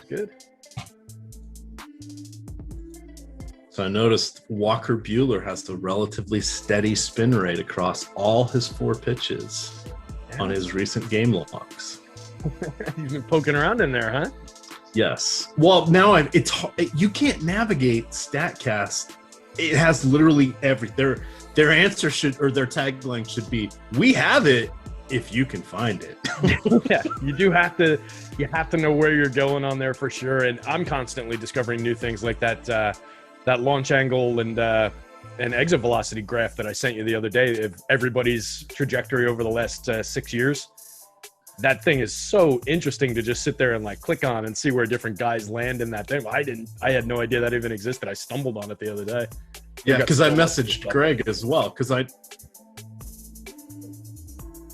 Good. So I noticed Walker Buehler has a relatively steady spin rate across all his 4 pitches on his recent game logs. You've been poking around in there, huh? Yes. Well, now you can't navigate StatCast. It has literally their answer should, or their tagline should be, "We have it if you can find it." Yeah, you have to know where you're going on there for sure. And I'm constantly discovering new things like that launch angle and exit velocity graph that I sent you the other day of everybody's trajectory over the last 6 years. That thing is so interesting to just sit there and like click on and see where different guys land in that thing. I had no idea that even existed. I stumbled on it the other day. Yeah, because I messaged Greg as well.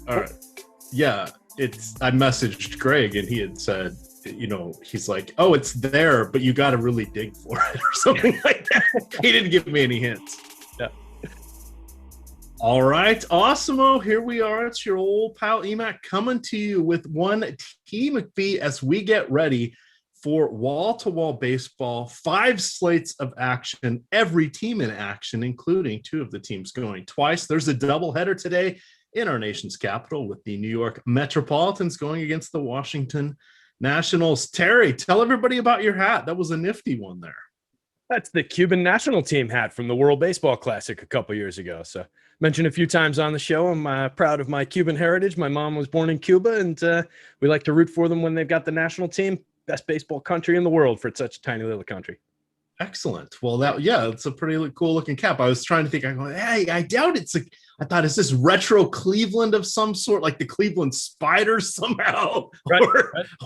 All right. Yeah, I messaged Greg and he had said, he's like, "Oh, it's there, but you got to really dig for it," or something like that. He didn't give me any hints. Yeah. All right, Awesemo, here we are. It's your old pal Emac coming to you with one T McBee as we get ready for wall-to-wall baseball, 5 slates of action, every team in action, including 2 of the teams going twice. There's a doubleheader today in our nation's capital with the New York Metropolitans going against the Washington Nationals. Terry, tell everybody about your hat. That was a nifty one there. That's the Cuban national team hat from the World Baseball Classic a couple years ago. So mentioned a few times on the show, I'm proud of my Cuban heritage. My mom was born in Cuba, and we like to root for them when they've got the national team. Best baseball country in the world for such a tiny little country. Excellent. Well, it's a pretty cool looking cap. I was trying to think, I doubt it's I thought, is this retro Cleveland of some sort, like the Cleveland Spiders somehow,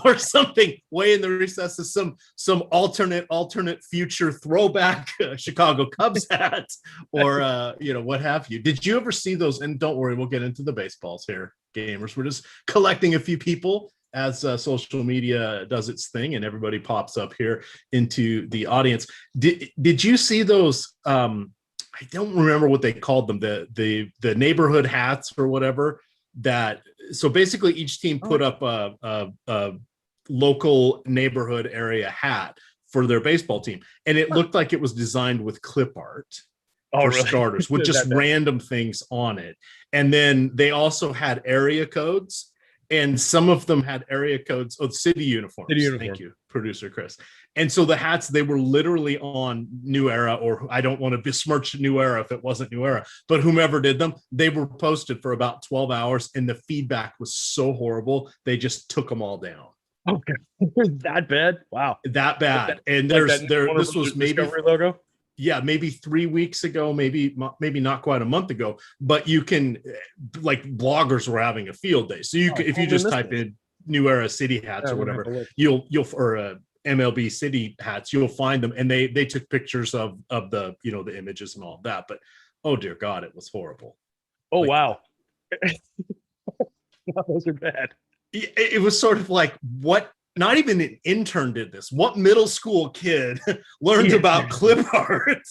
or something way in the recesses, some alternate future throwback Chicago Cubs hat, or what have you. Did you ever see those? And don't worry, we'll get into the baseballs here, gamers. We're just collecting a few people as social media does its thing and everybody pops up here into the audience. Did you see those? I don't remember what they called them, the neighborhood hats or whatever. So basically each team put up a local neighborhood area hat for their baseball team, and it looked like it was designed with clip art for starters, with just random things on it. And then they also had area codes. And some of them had area codes of city uniforms. Thank you, producer Chris. And so the hats, they were literally on New Era, or I don't want to besmirch New Era if it wasn't New Era, but whomever did them, they were posted for about 12 hours and the feedback was so horrible, they just took them all down. Okay. That bad? Wow. That bad. And this was maybe Discovery logo? Yeah, maybe 3 weeks ago, maybe not quite a month ago, but you can, like, bloggers were having a field day. So you can, if you just type in New Era City hats or whatever, you'll or MLB City hats, you'll find them, and they took pictures of the the images and all of that. But oh dear God, it was horrible. Oh wow, those are bad. It was sort of like, what? Not even an intern did this. What middle school kid learned about clip art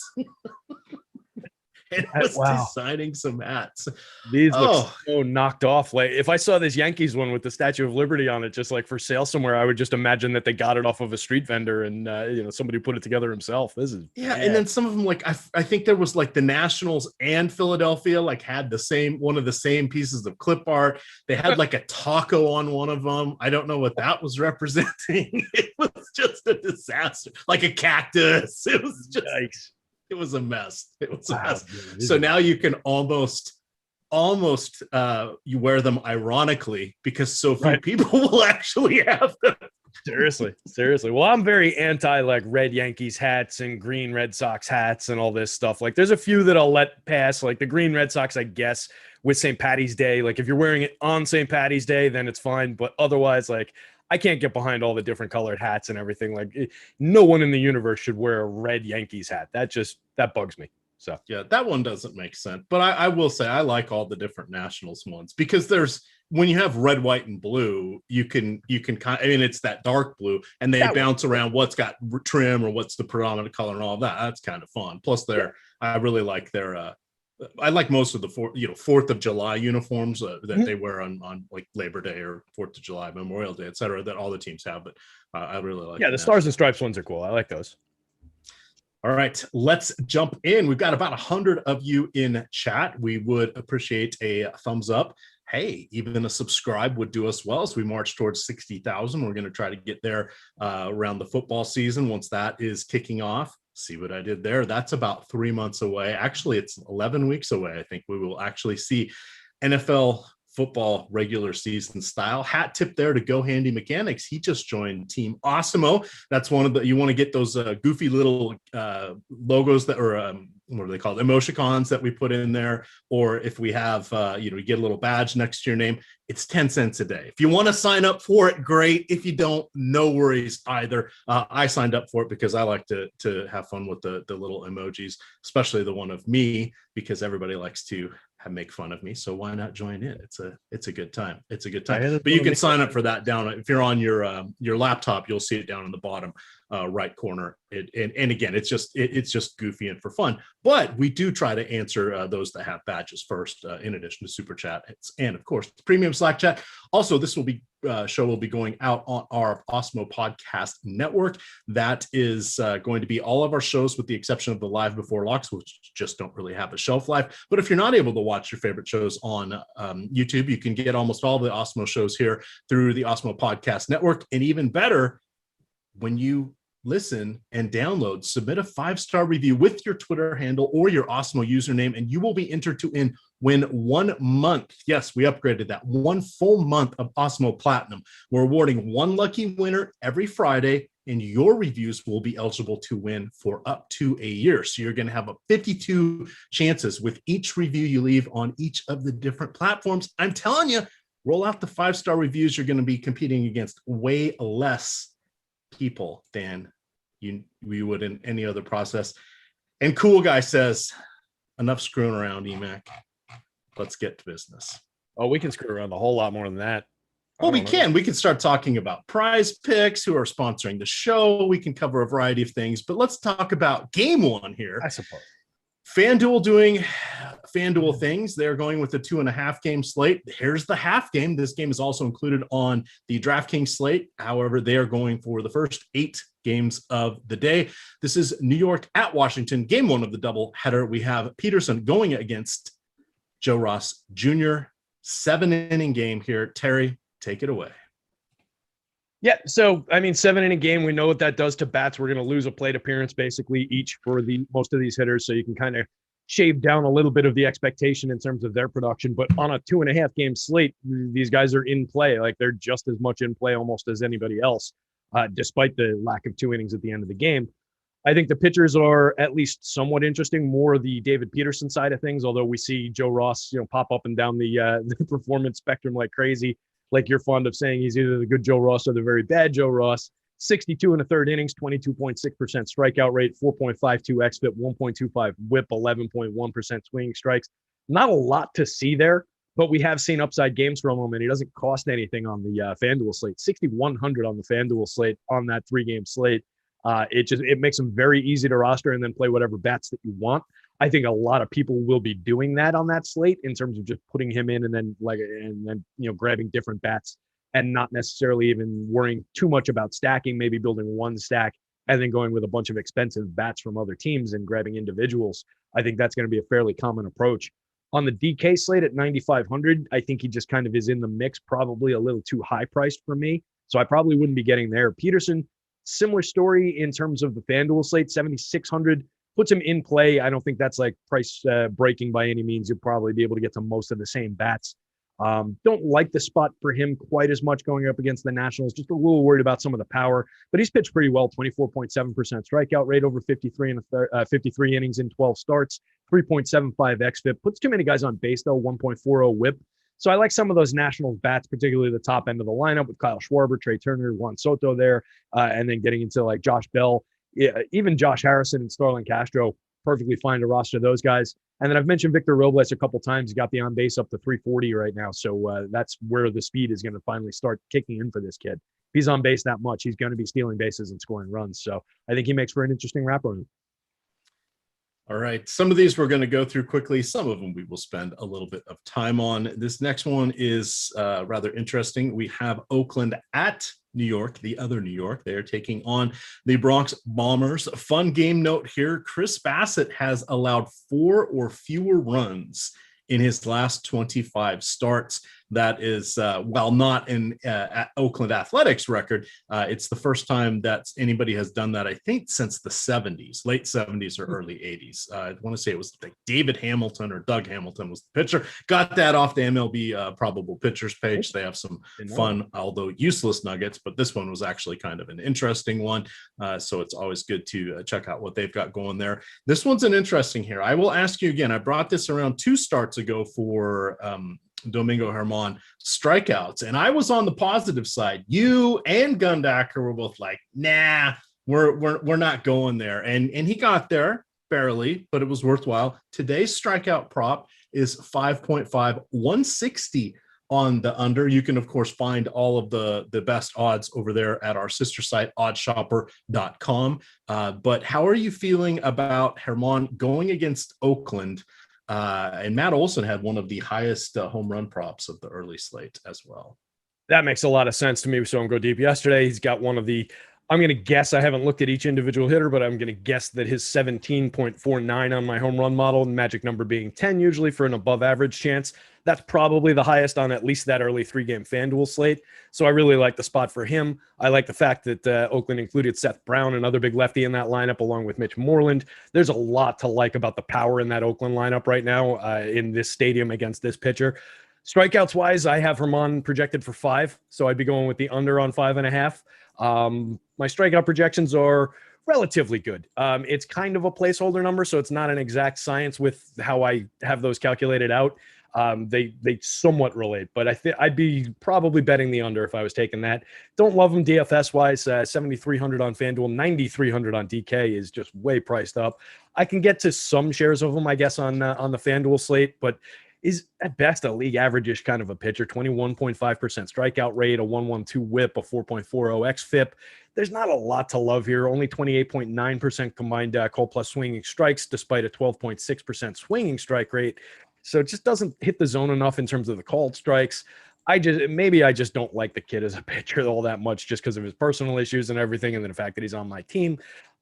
and was designing some hats? These look so knocked off. Like, if I saw this Yankees one with the Statue of Liberty on it, just like for sale somewhere, I would just imagine that they got it off of a street vendor and somebody put it together himself. This is bad. And then some of them, like I think there was like the Nationals and Philadelphia like had one of the same pieces of clip art. They had like a taco on one of them. I don't know what that was representing. It was just a disaster, like a cactus. It was just. Yikes. It was a mess. It was a mess. Dude, so now you can almost you wear them ironically because so few people will actually have them. Seriously. Well, I'm very anti like red Yankees hats and green Red Sox hats and all this stuff. Like, there's a few that I'll let pass, like the green Red Sox, I guess, with St. Patty's Day. Like, if you're wearing it on St. Patty's Day, then it's fine. But otherwise, like, I can't get behind all the different colored hats and everything. Like, no one in the universe should wear a red Yankees hat. That bugs me. So yeah, that one doesn't make sense. But I will say I like all the different Nationals ones, because when you have red, white, and blue, you can kind of, it's that dark blue, and they bounce around what's got trim or what's the predominant color and all of that. That's kind of fun. Plus, I really like their. I like most of the 4th of July uniforms that they wear on like Labor Day or 4th of July, Memorial Day, etc. That all the teams have. But I really like. Yeah, the Stars and Stripes ones are cool. I like those. All right, let's jump in. We've got about 100 of you in chat. We would appreciate a thumbs up. Hey, even a subscribe would do us well as we march towards 60,000. We're going to try to get there around the football season once that is kicking off. See what I did there? That's about 3 months away. Actually, it's 11 weeks away. I think we will actually see NFL football regular season style. Hat tip there to Go Handy Mechanics. He just joined Team Awesemo. That's one of the, you want to get those goofy little logos that are, what are they called? Emoticons that we put in there. Or if we have, you get a little badge next to your name, it's 10 cents a day. If you want to sign up for it, great. If you don't, no worries either. I signed up for it because I like to have fun with the little emojis, especially the one of me, because everybody likes to make fun of me. So why not join in? It's a good time. It's a good time. But you can sign up for that down. If you're on your laptop, you'll see it down in the bottom right corner. And again, it's just goofy and for fun. But we do try to answer those that have badges first, in addition to super chat and of course premium Slack chat. Also, this show will be going out on our Awesemo podcast network. That is going to be all of our shows with the exception of the Live Before Locks, which just don't really have a shelf life. But if you're not able to watch your favorite shows on YouTube, you can get almost all the Awesemo shows here through the Awesemo podcast network. And even better, when you listen and download, submit a 5-star review with your Twitter handle or your Awesemo username, and you will be entered to win 1 month. Yes, we upgraded that. 1 full month of Awesemo Platinum. We're awarding one lucky winner every Friday and your reviews will be eligible to win for up to a year. So you're going to have 52 chances with each review you leave on each of the different platforms. I'm telling you, roll out the 5-star reviews. You're going to be competing against way less people than we would in any other process. And Cool Guy says, enough screwing around, Emac. Let's get to business. Oh, we can screw around a whole lot more than that. Well, we can. We can start talking about PrizePicks, who are sponsoring the show. We can cover a variety of things, but let's talk about game one here. I suppose. FanDuel doing FanDuel things. They're going with a 2.5 game slate. Here's the half game. This game is also included on the DraftKings slate. However, they are going for the first 8 games of the day. This is New York at Washington, game one of the doubleheader. We have Peterson going against Joe Ross Jr. 7-inning game here. Terry, take it away. Yeah, so, 7-inning game, we know what that does to bats. We're going to lose a plate appearance basically each for most of these hitters, so you can kind of shave down a little bit of the expectation in terms of their production. But on a 2.5 game slate, these guys are in play. Like, they're just as much in play almost as anybody else, despite the lack of 2 innings at the end of the game. I think the pitchers are at least somewhat interesting, more the David Peterson side of things, although we see Joe Ross, pop up and down the performance spectrum like crazy. Like you're fond of saying, he's either the good Joe Ross or the very bad Joe Ross. 62 and a third innings, 22.6% strikeout rate, 4.52 xFIP, 1.25 whip, 11.1% swinging strikes. Not a lot to see there, but we have seen upside games from him, and he doesn't cost anything on the FanDuel slate. 6,100 on the FanDuel slate on that 3-game slate. It makes him very easy to roster and then play whatever bats that you want. I think a lot of people will be doing that on that slate in terms of just putting him in and then grabbing different bats and not necessarily even worrying too much about stacking, maybe building one stack and then going with a bunch of expensive bats from other teams and grabbing individuals. I think that's going to be a fairly common approach. On the DK slate at 9,500, I think he just kind of is in the mix, probably a little too high priced for me. So I probably wouldn't be getting there. Peterson, similar story in terms of the FanDuel slate, 7,600. Puts him in play. I don't think that's like price breaking by any means. You'll probably be able to get to most of the same bats. Don't like the spot for him quite as much going up against the Nationals. Just a little worried about some of the power, but he's pitched pretty well. 24.7% strikeout rate over 53 innings in 12 starts. 3.75 xFIP. Puts too many guys on base though. 1.40 whip. So I like some of those Nationals bats, particularly the top end of the lineup with Kyle Schwarber, Trey Turner, Juan Soto there, and then getting into like Josh Bell. Yeah, even Josh Harrison and Starlin Castro, perfectly fine to roster those guys. And then I've mentioned Victor Robles a couple times. He got the on base up to 340 right now. So that's where the speed is going to finally start kicking in for this kid. If he's on base that much, he's going to be stealing bases and scoring runs. So I think he makes for an interesting wrapper. All right. Some of these we're going to go through quickly. Some of them we will spend a little bit of time on. This next one is rather interesting. We have Oakland at New York, the other New York. They are taking on the Bronx Bombers. A fun game note here. Chris Bassett has allowed 4 or fewer runs in his last 25 starts. That is, while not in Oakland Athletics record, it's the first time that anybody has done that, I think, since the 70s, late 70s or early 80s. I want to say it was like David Hamilton or Doug Hamilton was the pitcher. Got that off the MLB probable pitchers page. They have some fun, although useless nuggets, but this one was actually kind of an interesting one. So it's always good to check out what they've got going there. This one's an interesting here. I will ask you again. I brought this around 2 starts ago for Domingo Germán strikeouts, and I was on the positive side. You and Gundacker were both like, nah, we're not going there, and he got there barely, but it was worthwhile. Today's strikeout prop is 5.5, 160 on the under. You can of course find all of the best odds over there at our sister site oddshopper.com. But how are you feeling about Germán going against Oakland? And Matt Olson had one of the highest home run props of the early slate as well. That makes a lot of sense to me. So I'm Go Deep yesterday. He's got one of the, I'm going to guess, I haven't looked at each individual hitter, but I'm going to guess that his 17.49 on my home run model, magic number being 10 usually for an above average chance. That's probably the highest on at least that early 3-game FanDuel slate. So I really like the spot for him. I like the fact that Oakland included Seth Brown, another big lefty in that lineup, along with Mitch Moreland. There's a lot to like about the power in that Oakland lineup right now in this stadium against this pitcher. Strikeouts wise, I have Germán projected for 5. So I'd be going with the under on 5.5. My strikeout projections are relatively good. It's kind of a placeholder number, so it's not an exact science with how I have those calculated out. They somewhat relate, but I'd be probably betting the under if I was taking that. Don't love them DFS wise. 7,300 on FanDuel, 9,300 on DK is just way priced up. I can get to some shares of them, I guess, on the FanDuel slate, but is at best a league average-ish kind of a pitcher. 21.5% strikeout rate, a 1.12 WHIP, a 4.40 xFIP. There's not a lot to love here. Only 28.9% combined cold plus swinging strikes, despite a 12.6% swinging strike rate. So it just doesn't hit the zone enough in terms of the called strikes. I just don't like the kid as a pitcher all that much, just because of his personal issues and everything, and then the fact that he's on my team.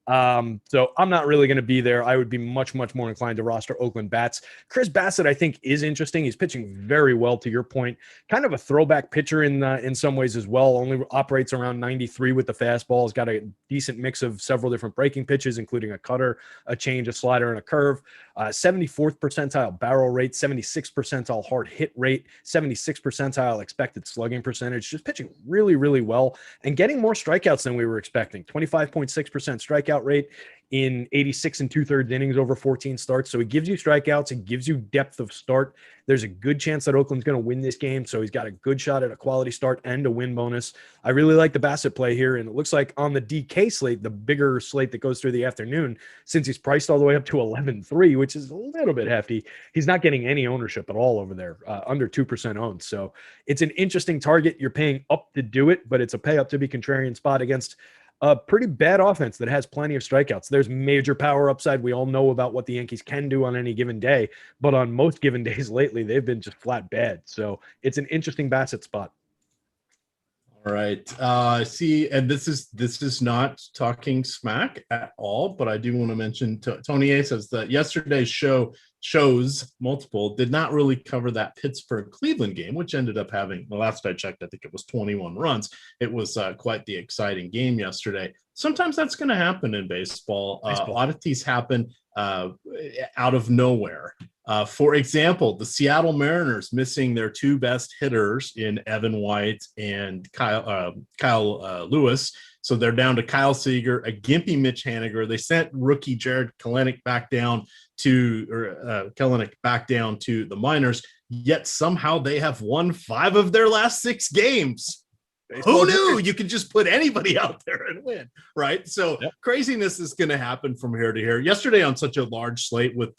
So I'm not really going to be there. I would be much, much more inclined to roster Oakland bats. Chris Bassett, I think, is interesting. He's pitching very well, to your point. Kind of a throwback pitcher in some ways as well. Only operates around 93 with the fastball. He's got a decent mix of several different breaking pitches, including a cutter, a change, a slider, and a curve. 74th percentile barrel rate, 76th percentile hard hit rate, 76th percentile expected slugging percentage. Just pitching really, really well and getting more strikeouts than we were expecting. 25.6% strikeout rate in 86 and 2/3 innings over 14 starts. So it gives you strikeouts. It gives you depth of start. There's a good chance that Oakland's going to win this game. So he's got a good shot at a quality start and a win bonus. I really like the Bassett play here. And it looks like on the DK slate, the bigger slate that goes through the afternoon, since he's priced all the way up to 11.3, which is a little bit hefty, he's not getting any ownership at all over there, under 2% owned. So it's an interesting target. You're paying up to do it, but it's a pay up to be contrarian spot against a pretty bad offense that has plenty of strikeouts. There's major power upside. We all know about what the Yankees can do on any given day, but on most given days lately, they've been just flat bad. So it's an interesting Bassett spot. All right. See, and this is not talking smack at all, but I do want to mention Tony A says that yesterday's shows multiple did not really cover that Pittsburgh Cleveland game, which ended up having, the last I checked, I think it was 21 runs. It was quite the exciting game yesterday. Sometimes that's going to happen in baseball. Oddities happen out of nowhere. For example, the Seattle Mariners missing their two best hitters in Evan White and Kyle Lewis. So they're down to Kyle Seager, a gimpy Mitch Haniger. They sent rookie Jared Kelenic back down to the minors, yet somehow they have won 5 of their last 6 games. Who knew you could just put anybody out there and win, right? So craziness is going to happen from here to here. Yesterday on such a large slate with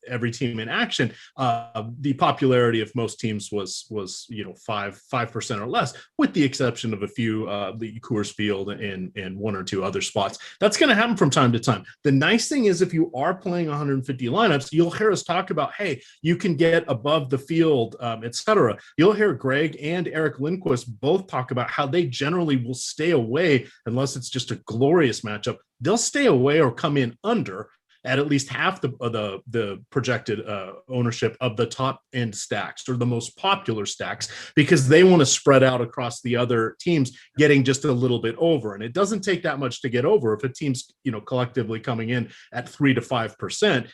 every team in action, the popularity of most teams was 5% or less, with the exception of a few the Coors Field and 1 or 2 other spots. That's going to happen from time to time. The nice thing is, if you are playing 150 lineups, you'll hear us talk about, hey, you can get above the field, etc. You'll hear Greg and Eric Lindquist both talk about how they generally will stay away unless it's just a glorious matchup. They'll stay away or come in under at least half the projected ownership of the top end stacks or the most popular stacks, because they want to spread out across the other teams getting just a little bit over. And it doesn't take that much to get over. If a team's collectively coming in at 3 to 5%,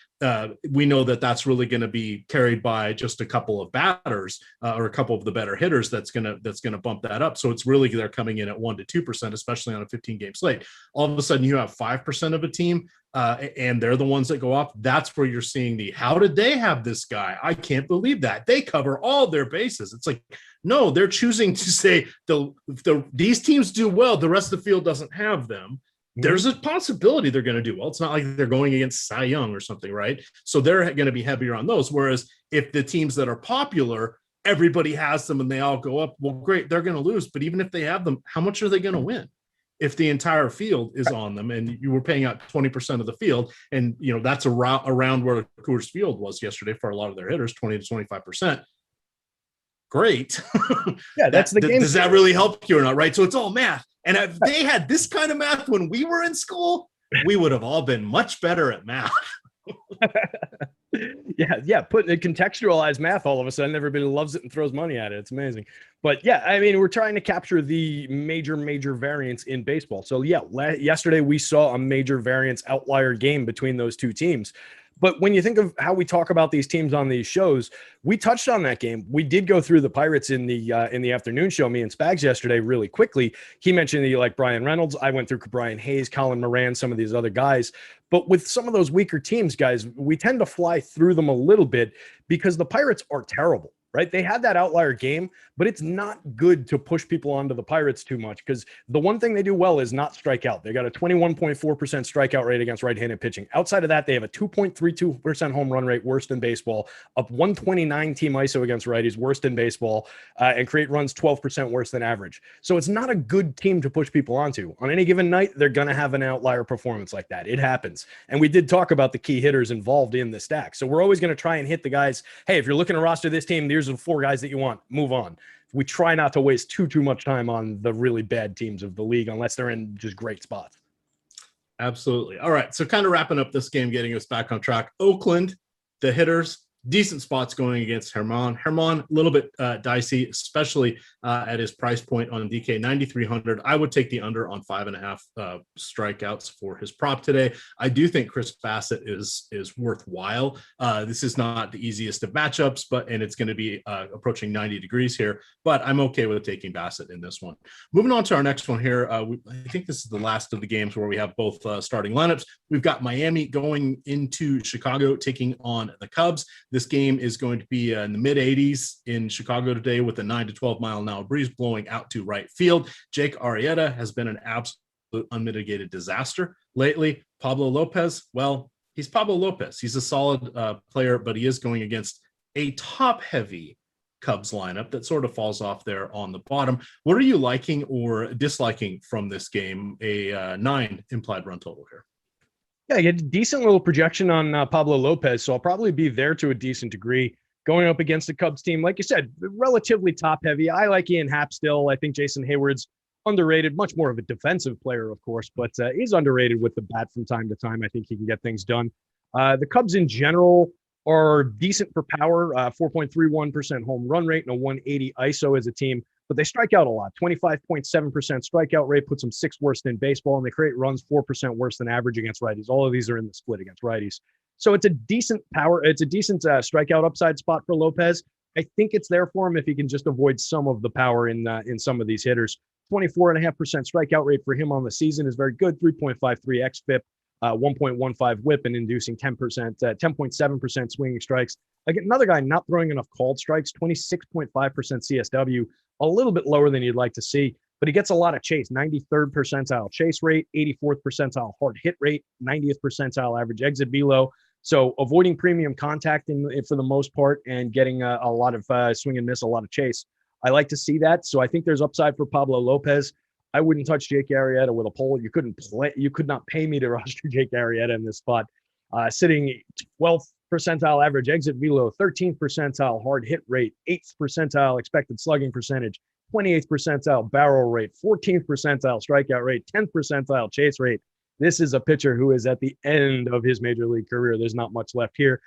we know that that's really going to be carried by just a couple of batters or a couple of the better hitters. That's going to bump that up. So it's really, they're coming in at 1 to 2%, especially on a 15-game slate. All of a sudden, you have 5% of a team, and they're the ones that go off. That's where you're seeing how did they have this guy? I can't believe that. They cover all their bases. It's like, no, they're choosing to say these teams do well, the rest of the field doesn't have them. There's a possibility they're going to do well. It's not like they're going against Cy Young or something, right? So they're going to be heavier on those. Whereas if the teams that are popular, everybody has them and they all go up, well, great, they're going to lose. But even if they have them, how much are they going to win if the entire field is on them and you were paying out 20% of the field? And, that's around where Coors Field was yesterday for a lot of their hitters, 20 to 25%. Great. Yeah, that's the game. Does that really help you or not, right? So it's all math. And if they had this kind of math when we were in school, we would have all been much better at math. Yeah. Contextualize math all of a sudden. Everybody loves it and throws money at it. It's amazing. But yeah, I mean, we're trying to capture the major variance in baseball. So yeah, yesterday we saw a major variance outlier game between those two teams. But when you think of how we talk about these teams on these shows, we touched on that game. We did go through the Pirates in the afternoon show, me and Spags yesterday, really quickly. He mentioned that you like Brian Reynolds. I went through Brian Hayes, Colin Moran, some of these other guys. But with some of those weaker teams, guys, we tend to fly through them a little bit because the Pirates are terrible. Right? They had that outlier game, but it's not good to push people onto the Pirates too much because the one thing they do well is not strike out. They got a 21.4% strikeout rate against right-handed pitching. Outside of that, they have a 2.32% home run rate, worst in baseball, up 129 team ISO against righties, worst in baseball, and create runs 12% worse than average. So it's not a good team to push people onto. On any given night, they're going to have an outlier performance like that. It happens. And we did talk about the key hitters involved in the stack. So we're always going to try and hit the guys, hey, if you're looking to roster this team, here's the 4 guys that you want. Move on. We try not to waste too much time on the really bad teams of the league unless they're in just great spots. Absolutely. All right. So kind of wrapping up this game, getting us back on track. Oakland, the hitters, decent spots going against Herman. Herman, a little bit dicey, especially at his price point on DK, 9,300. I would take the under on 5.5 strikeouts for his prop today. I do think Chris Bassett is worthwhile. This is not the easiest of matchups, and it's going to be approaching 90 degrees here, but I'm okay with taking Bassett in this one. Moving on to our next one here. I think this is the last of the games where we have both starting lineups. We've got Miami going into Chicago, taking on the Cubs. This game is going to be in the mid 80s in Chicago today with a 9 to 12 mile an hour breeze blowing out to right field. Jake Arrieta has been an absolute unmitigated disaster lately. Pablo Lopez, well, he's Pablo Lopez. He's a solid player, but he is going against a top heavy Cubs lineup that sort of falls off there on the bottom. What are you liking or disliking from this game? A 9 implied run total here. Yeah, I get a decent little projection on Pablo Lopez, so I'll probably be there to a decent degree. Going up against the Cubs team, like you said, relatively top-heavy. I like Ian Happ still. I think Jason Hayward's underrated, much more of a defensive player, of course, but is underrated with the bat from time to time. I think he can get things done. The Cubs in general are decent for power, 4.31% home run rate and a 180 ISO as a team, but they strike out a lot. 25.7% strikeout rate puts them 6th worst in baseball, and they create runs 4% worse than average against righties. All of these are in the split against righties. So it's a decent power. It's a decent strikeout upside spot for Lopez. I think it's there for him if he can just avoid some of the power in some of these hitters. 24.5% strikeout rate for him on the season is very good. 3.53 xFIP, 1.15 WHIP, and inducing 10.7% swinging strikes. Again, another guy not throwing enough called strikes. 26.5% CSW, a little bit lower than you'd like to see, but he gets a lot of chase. 93rd percentile chase rate, 84th percentile hard hit rate, 90th percentile average exit velo. So avoiding premium contact for the most part and getting a lot of swing and miss, a lot of chase. I like to see that. So I think there's upside for Pablo Lopez. I wouldn't touch Jake Arrieta with a pole. You could not pay me to roster Jake Arrieta in this spot. Sitting 12th percentile average exit velo, 13th percentile hard hit rate, 8th percentile expected slugging percentage, 28th percentile barrel rate, 14th percentile strikeout rate, 10th percentile chase rate. This is a pitcher who is at the end of his major league career. There's not much left here.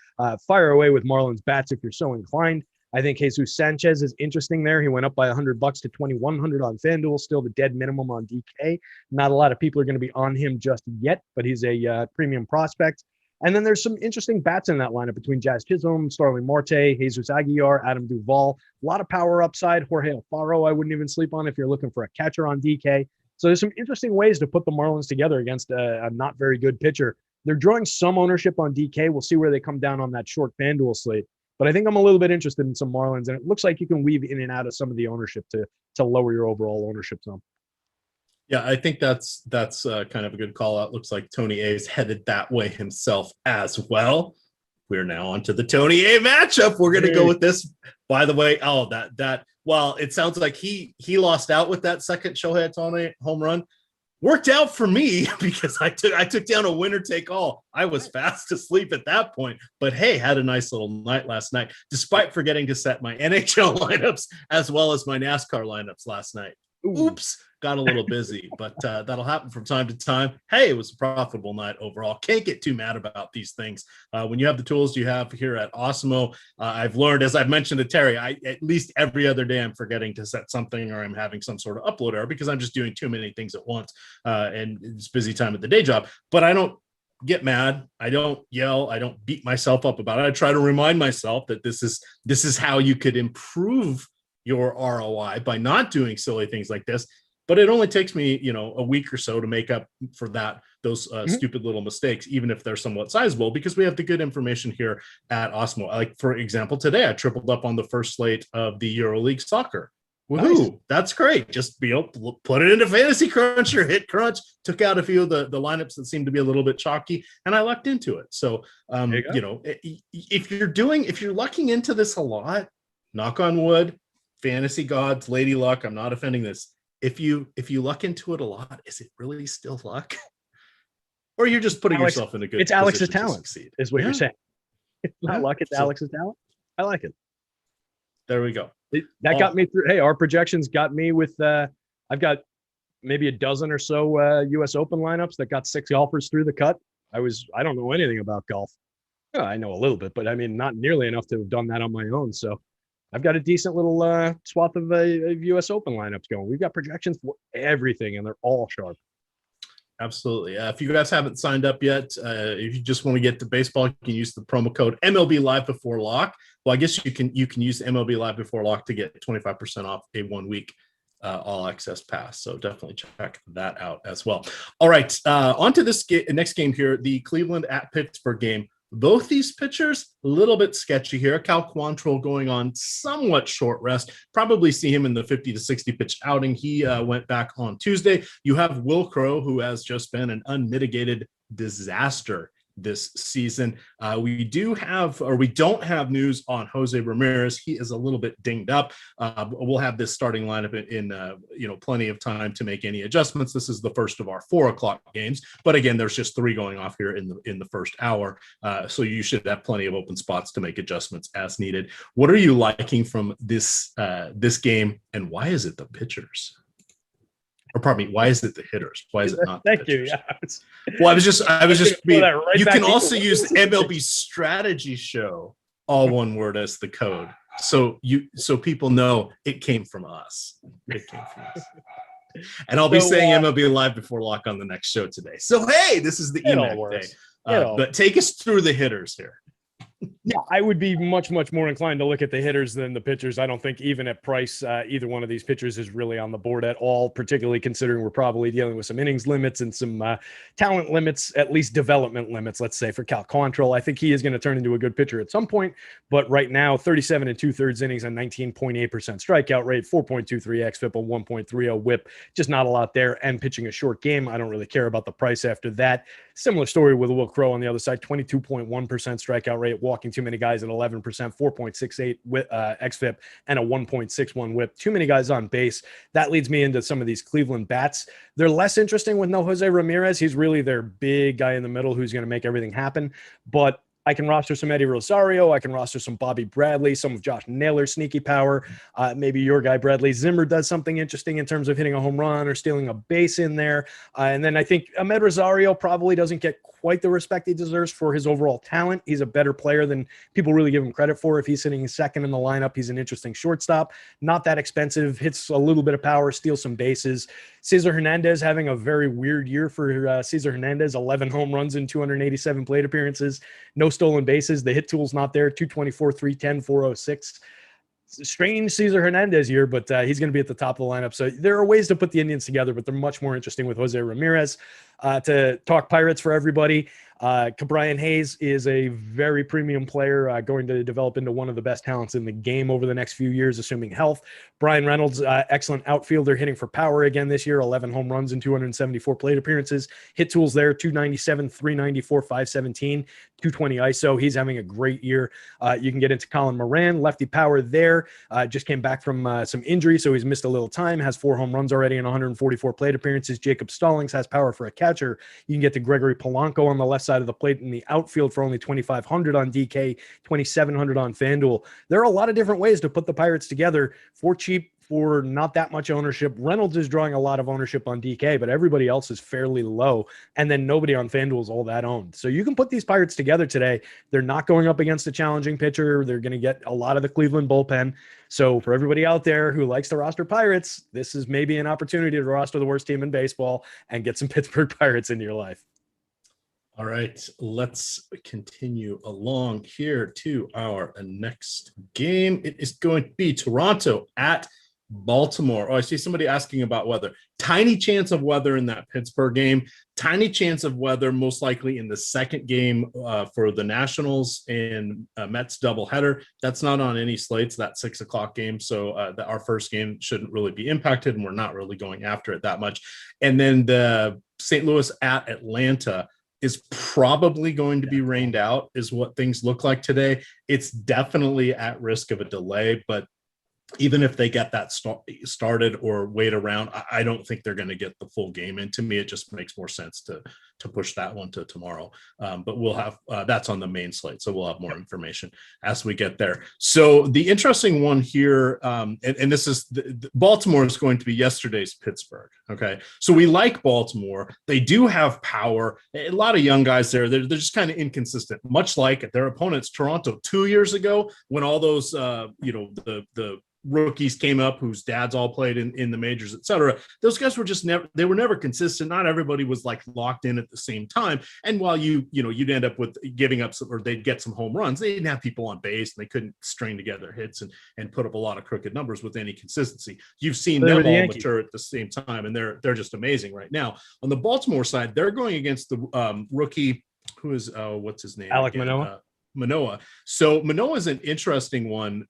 Fire away with Marlins bats if you're so inclined. I think Jesus Sanchez is interesting there. He went up by $100 to $2,100 on FanDuel, still the dead minimum on DK. Not a lot of people are going to be on him just yet, but he's a premium prospect. And then there's some interesting bats in that lineup between Jazz Chisholm, Starling Marte, Jesus Aguilar, Adam Duvall. A lot of power upside. Jorge Alfaro, I wouldn't even sleep on if you're looking for a catcher on DK. So there's some interesting ways to put the Marlins together against a not very good pitcher. They're drawing some ownership on DK. We'll see where they come down on that short FanDuel slate. But I think I'm a little bit interested in some Marlins, and it looks like you can weave in and out of some of the ownership to lower your overall ownership zone. Yeah, I think that's kind of a good call out. Looks like Tony A is headed that way himself as well. We're now on to the Tony A matchup. We're going to go with this. By the way, well, it sounds like he lost out with that second Shohei Ohtani home run. Worked out for me because I took down a winner take all. I was fast asleep at that point, but hey, had a nice little night last night, despite forgetting to set my NHL lineups as well as my NASCAR lineups last night. Oops, got a little busy, but that'll happen from time to time. Hey, it was a profitable night overall. Can't get too mad about these things. When you have the tools you have here at Awesemo, I've learned, as I've mentioned to Terry, at least every other day I'm forgetting to set something or I'm having some sort of upload error because I'm just doing too many things at once and it's busy time at the day job. But I don't get mad. I don't yell. I don't beat myself up about it. I try to remind myself that this is how you could improve your ROI by not doing silly things like this. But it only takes me, a week or so to make up for those stupid little mistakes, even if they're somewhat sizable, because we have the good information here at Awesemo. Like, for example, today I tripled up on the first slate of the EuroLeague soccer. Woohoo! Nice. That's great. Just put it into Fantasy Crunch or Hit Crunch. Took out a few of the lineups that seemed to be a little bit chalky, and I lucked into it. So, if you're lucking into this a lot, knock on wood, fantasy gods, lady luck. I'm not offending this. If you luck into it a lot, is it really still luck? Or you're just putting yourself in a good It's Alex's talent, is what you're saying. It's not luck, it's Alex's talent. I like it. There we go. That got me through. Hey, our projections got me with I've got maybe a dozen or so US Open lineups that got 6 golfers through the cut. I don't know anything about golf. I know a little bit, but I mean, not nearly enough to have done that on my own. So I've got a decent little swath of US Open lineups going. We've got projections for everything, and they're all sharp. Absolutely. If you guys haven't signed up yet, if you just want to get to baseball, you can use the promo code MLB Live Before Lock. Well, I guess you can use MLB Live Before Lock to get 25% off a 1-week all access pass. So definitely check that out as well. All right, on to this next game here, the Cleveland at Pittsburgh game. Both these pitchers, a little bit sketchy here. Cal Quantrill going on somewhat short rest. Probably see him in the 50 to 60 pitch outing. He went back on Tuesday. You have Will Crowe, who has just been an unmitigated disaster this season. We don't have news on Jose Ramirez. He is a little bit dinged up. We'll have this starting lineup in plenty of time to make any adjustments. This is the first of our 4:00 games, but again, there's just 3 going off here in the first hour, so you should have plenty of open spots to make adjustments as needed. What are you liking from this game, and why is it the pitchers? Or pardon me, why is it the hitters? Why is it not the pitchers? Yeah. Well, I was just being, you can also use MLB Strategy Show, all one word, as the code. So people know it came from us. It came from us. And I'll be saying MLB Live Before Lock on the next show today. So hey, this is the Emac day. But take us through the hitters here. Yeah, I would be much, much more inclined to look at the hitters than the pitchers. I don't think even at price, either one of these pitchers is really on the board at all, particularly considering we're probably dealing with some innings limits and some talent limits, at least development limits, let's say, for Cal Quantrill. I think he is going to turn into a good pitcher at some point, but right now, 37 2/3 innings and 19.8% strikeout rate, 4.23 xFIP, a 1.30 whip, just not a lot there, and pitching a short game. I don't really care about the price after that. Similar story with Will Crowe on the other side, 22.1% strikeout rate, walking too many guys at 11%, 4.68 xFIP, and a 1.61 whip. Too many guys on base. That leads me into some of these Cleveland bats. They're less interesting with no Jose Ramirez. He's really their big guy in the middle who's going to make everything happen. But I can roster some Eddie Rosario. I can roster some Bobby Bradley, some of Josh Naylor's sneaky power. Maybe your guy, Bradley Zimmer, does something interesting in terms of hitting a home run or stealing a base in there. And then I think Ahmed Rosario probably doesn't get quite the respect he deserves for his overall talent. He's a better player than people really give him credit for. If he's sitting second in the lineup, he's an interesting shortstop. Not that expensive, hits a little bit of power, steals some bases. Cesar Hernandez having a very weird year for Cesar Hernandez, 11 home runs in 287 plate appearances, no stolen bases. The hit tool's not there, 224, 310, 406. Strange Cesar Hernandez year, but he's going to be at the top of the lineup. So there are ways to put the Indians together, but they're much more interesting with Jose Ramirez. To talk Pirates for everybody, Cabrian Hayes is a very premium player going to develop into one of the best talents in the game over the next few years, assuming health. Brian Reynolds, excellent outfielder, hitting for power again this year, 11 home runs in 274 plate appearances. Hit tools there, 297, 394, 517, 220 ISO. He's having a great year. You can get into Colin Moran, lefty power there. Just came back from some injury, so he's missed a little time, has 4 home runs already in 144 plate appearances. Jacob Stallings has power for a catcher. You can get to Gregory Polanco on the left side of the plate in the outfield for only $2,500 on DK, $2,700 on FanDuel. There are a lot of different ways to put the Pirates together for cheap, for not that much ownership. Reynolds is drawing a lot of ownership on DK, but everybody else is fairly low. And then nobody on FanDuel is all that owned. So you can put these Pirates together today. They're not going up against a challenging pitcher. They're going to get a lot of the Cleveland bullpen. So for everybody out there who likes to roster Pirates, this is maybe an opportunity to roster the worst team in baseball and get some Pittsburgh Pirates into your life. All right, let's continue along here to our next game. It is going to be Toronto at Baltimore. Oh, I see somebody asking about weather. Tiny chance of weather in that Pittsburgh game. Tiny chance of weather most likely in the second game for the Nationals and Mets doubleheader. That's not on any slates, that 6 o'clock game. So our first game shouldn't really be impacted, and we're not really going after it that much. And then the St. Louis at Atlanta is probably going to be rained out, is what things look like today. It's definitely at risk of a delay, but even if they get that started or wait around, I don't think they're going to get the full game in. To me, it just makes more sense to push that one to tomorrow. But we'll have that's on the main slate, so we'll have more information as we get there. So the interesting one here, and this is Baltimore is going to be yesterday's Pittsburgh. Okay, so we like Baltimore. They do have power. A lot of young guys there. They're just kind of inconsistent, much like their opponents, Toronto, 2 years ago, when all those the rookies came up whose dads all played in the majors, etc. Those guys were just never consistent. Not everybody was like locked in at the same time. And while you'd end up with giving up or they'd get some home runs, they didn't have people on base and they couldn't string together hits and put up a lot of crooked numbers with any consistency. You've seen them all mature at the same time, and they're just amazing right now. On the Baltimore side, they're going against the rookie who is what's his name? Alek Manoah. Manoah. So Manoah is an interesting one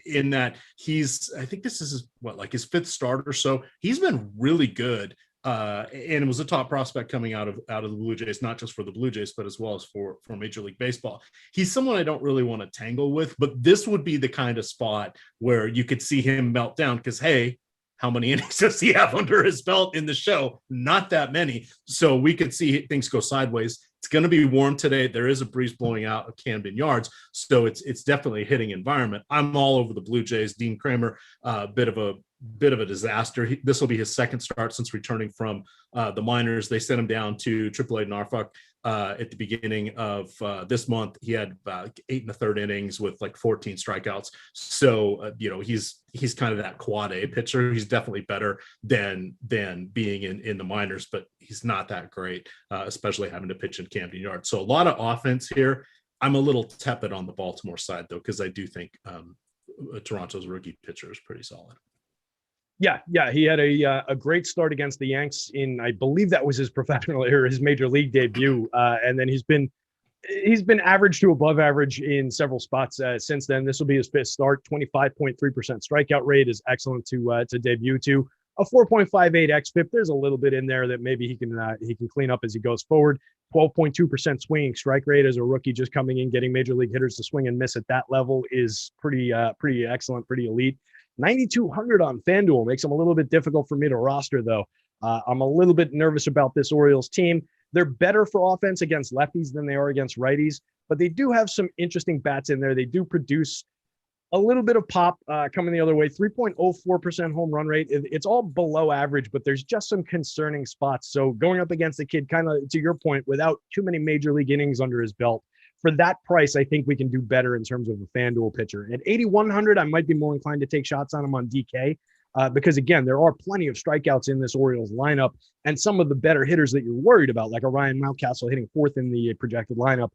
in that I think this is his fifth start or so. He's been really good. And it was a top prospect coming out of the Blue Jays, not just for the Blue Jays, but as well as for Major League Baseball. He's someone I don't really want to tangle with, but this would be the kind of spot where you could see him melt down because, hey, how many innings does he have under his belt in the show? Not that many. So we could see things go sideways. It's going to be warm today. There is a breeze blowing out of Camden Yards, so it's definitely a hitting environment. I'm all over the Blue Jays. Dean Kramer, bit of a disaster. This will be his second start since returning from the minors. They sent him down to AAA Norfolk at the beginning of this month. He had 8 1/3 innings with like 14 strikeouts. So he's kind of that quad A pitcher. He's definitely better than being in the minors, but he's not that great, especially having to pitch in Camden Yards. So a lot of offense here. I'm a little tepid on the Baltimore side though, because I do think Toronto's rookie pitcher is pretty solid. Yeah, he had a great start against the Yanks in, I believe that was his his major league debut, and then he's been average to above average in several spots since then. This will be his fifth start. 25.3% strikeout rate is excellent to debut to. A 4.58 xFIP. There's a little bit in there that maybe he can clean up as he goes forward. 12.2% swinging strike rate as a rookie just coming in, getting major league hitters to swing and miss at that level is pretty excellent, pretty elite. 9,200 on FanDuel makes them a little bit difficult for me to roster, though. I'm a little bit nervous about this Orioles team. They're better for offense against lefties than they are against righties, but they do have some interesting bats in there. They do produce a little bit of pop coming the other way. 3.04% home run rate. It's all below average, but there's just some concerning spots. So going up against a kid, kind of to your point, without too many major league innings under his belt, for that price, I think we can do better in terms of a FanDuel pitcher. At 8,100, I might be more inclined to take shots on him on DK because, again, there are plenty of strikeouts in this Orioles lineup, and some of the better hitters that you're worried about, like a Ryan Mountcastle hitting fourth in the projected lineup,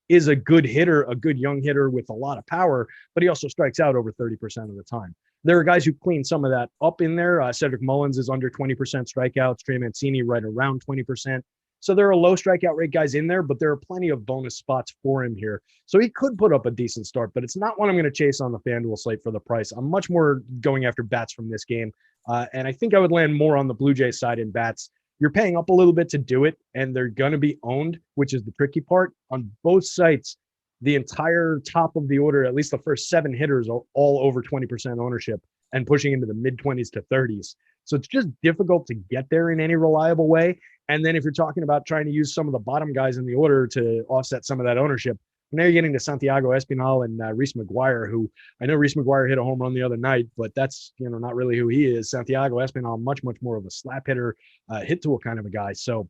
is a good hitter, a good young hitter with a lot of power, but he also strikes out over 30% of the time. There are guys who clean some of that up in there. Cedric Mullins is under 20% strikeouts. Trey Mancini right around 20%. So there are low strikeout rate guys in there, but there are plenty of bonus spots for him here. So he could put up a decent start, but it's not one I'm going to chase on the FanDuel slate for the price. I'm much more going after bats from this game. And I think I would land more on the Blue Jays side in bats. You're paying up a little bit to do it, and they're going to be owned, which is the tricky part. On both sites, the entire top of the order, at least the first 7 hitters, are all over 20% ownership and pushing into the mid-20s to 30s. So it's just difficult to get there in any reliable way. And then if you're talking about trying to use some of the bottom guys in the order to offset some of that ownership, now you're getting to Santiago Espinal and Reese McGuire, who I know Reese McGuire hit a home run the other night, but that's not really who he is. Santiago Espinal, much more of a slap hitter, hit tool kind of a guy. So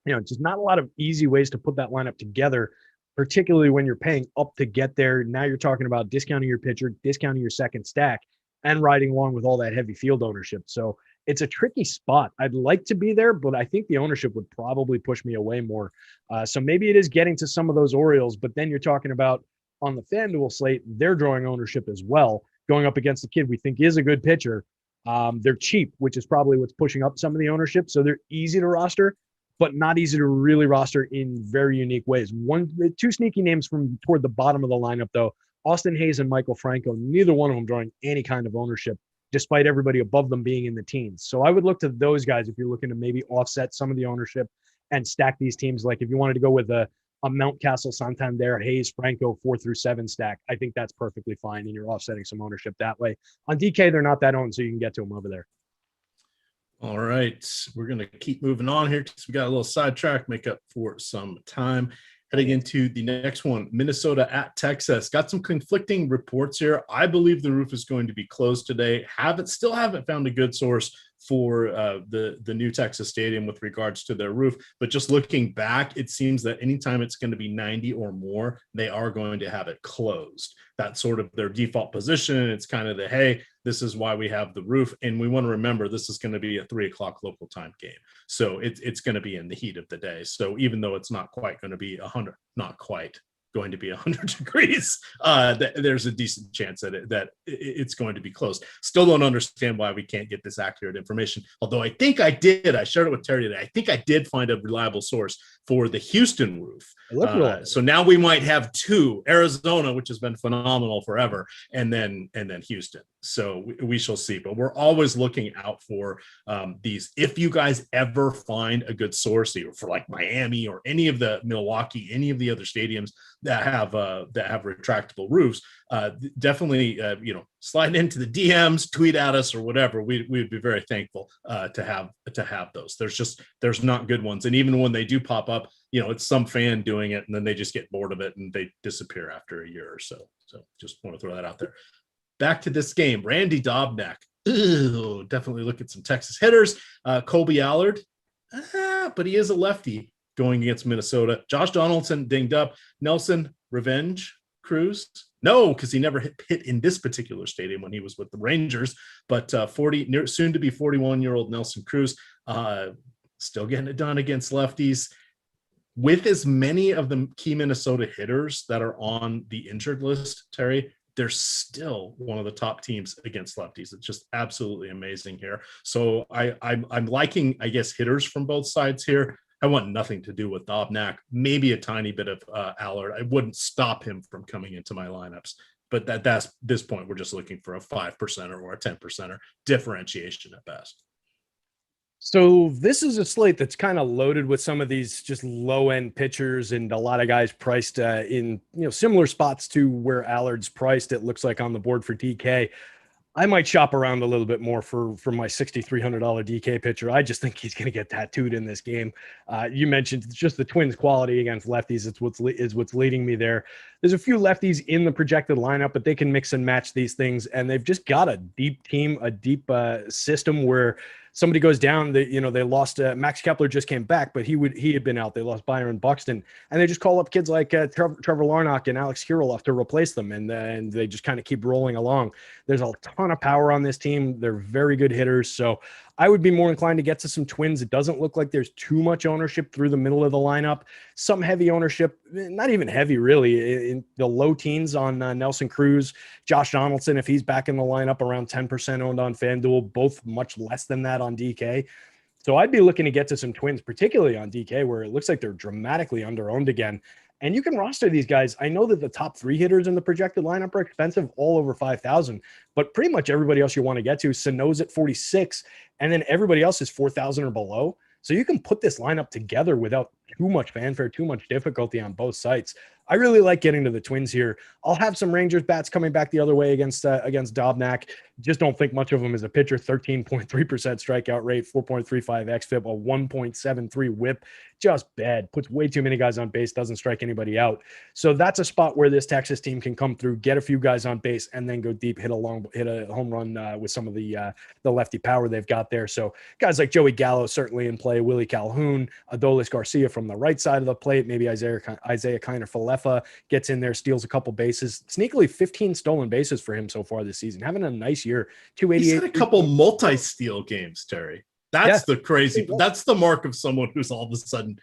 just not a lot of easy ways to put that lineup together, particularly when you're paying up to get there. Now you're talking about discounting your pitcher, discounting your second stack, and riding along with all that heavy field ownership. So it's a tricky spot. I'd like to be there, but I think the ownership would probably push me away more. So maybe it is getting to some of those Orioles, but then you're talking about on the FanDuel slate, they're drawing ownership as well, going up against a kid we think is a good pitcher. They're cheap, which is probably what's pushing up some of the ownership. So they're easy to roster, but not easy to really roster in very unique ways. Two sneaky names from toward the bottom of the lineup, though. Austin Hayes and Michael Franco, neither one of them drawing any kind of ownership, despite everybody above them being in the teens. So I would look to those guys if you're looking to maybe offset some of the ownership and stack these teams. Like if you wanted to go with a Mountcastle, Santander, Hayes, Franco, 4 through 7 stack, I think that's perfectly fine, and you're offsetting some ownership that way. On DK, they're not that owned, so you can get to them over there. All right, we're going to keep moving on here because we got a little sidetrack, make up for some time. Heading into the next one, Minnesota at Texas. Got some conflicting reports here. I believe the roof is going to be closed today. Still haven't found a good source for the new Texas stadium with regards to their roof. But just looking back, it seems that anytime it's going to be 90 or more, they are going to have it closed. That's sort of their default position. It's kind of hey, this is why we have the roof. And we want to remember this is going to be a 3:00 local time game. So it's going to be in the heat of the day. So even though it's not quite going to be 100, not quite going to be 100 degrees, there's a decent chance that it's going to be closed. Still don't understand why we can't get this accurate information. Although I think I shared it with Terry today. I think I did find a reliable source for the Houston roof. So now we might have two: Arizona, which has been phenomenal forever, and then Houston. So we shall see. But we're always looking out for these. If you guys ever find a good source, either for like Miami or any of the Milwaukee, any of the other stadiums that have retractable roofs, definitely slide into the DMs, tweet at us or whatever. We'd be very thankful to have those. There's not good ones, and even when they do pop up, it's some fan doing it and then they just get bored of it and they disappear after a year or so. So just want to throw that out there. Back to this game, Randy Dobnak. Ooh, definitely look at some Texas hitters. Colby Allard, but he is a lefty going against Minnesota. Josh Donaldson dinged up. Nelson Revenge Cruz. No, because he never hit in this particular stadium when he was with the Rangers. But soon to be 41-year-old Nelson Cruz, still getting it done against lefties. With as many of the key Minnesota hitters that are on the injured list, Terry, they're still one of the top teams against lefties. It's just absolutely amazing here. So I'm liking, I guess, hitters from both sides here. I want nothing to do with Dobnak, maybe a tiny bit of Allard. I wouldn't stop him from coming into my lineups. But that's this point, we're just looking for a 5% or a 10% differentiation at best. So this is a slate that's kind of loaded with some of these just low-end pitchers and a lot of guys priced in similar spots to where Allard's priced, it looks like on the board for DK. I might shop around a little bit more for my $6,300 DK pitcher. I just think he's going to get tattooed in this game. You mentioned it's just the Twins' quality against lefties. It's what's leading me there. There's a few lefties in the projected lineup, but they can mix and match these things, and they've just got a deep team, a deep system where somebody goes down. They lost Max Kepler just came back, but he had been out. They lost Byron Buxton, and they just call up kids like Trevor Larnach and Alex Kirilloff to replace them, and they just kind of keep rolling along. There's a ton of power on this team. They're very good hitters, so I would be more inclined to get to some Twins. It doesn't look like there's too much ownership through the middle of the lineup. Some heavy ownership, not even heavy really, in the low teens on Nelson Cruz, Josh Donaldson, if he's back in the lineup, around 10% owned on FanDuel, both much less than that on DK. So I'd be looking to get to some Twins, particularly on DK, where it looks like they're dramatically under-owned again. And you can roster these guys. I know that the top 3 hitters in the projected lineup are expensive, all over 5,000, but pretty much everybody else you want to get to, Sano's at 46, and then everybody else is 4,000 or below. So you can put this lineup together without too much fanfare, too much difficulty on both sites. I really like getting to the Twins here. I'll have some Rangers bats coming back the other way against Dobnak. Just don't think much of him as a pitcher. 13.3% strikeout rate, 4.35 xFIP, a 1.73 WHIP. Just bad. Puts way too many guys on base, doesn't strike anybody out. So that's a spot where this Texas team can come through, get a few guys on base, and then go deep, hit a home run with some of the lefty power they've got there. So guys like Joey Gallo certainly in play, Willie Calhoun, Adolis Garcia from from the right side of the plate. Maybe Isaiah Kiner-Falefa gets in there, steals a couple bases. Sneakily 15 stolen bases for him so far this season. Having a nice year. 288. He's had a couple multi-steal games, Terry. That's the crazy. That's the mark of someone who's all of a sudden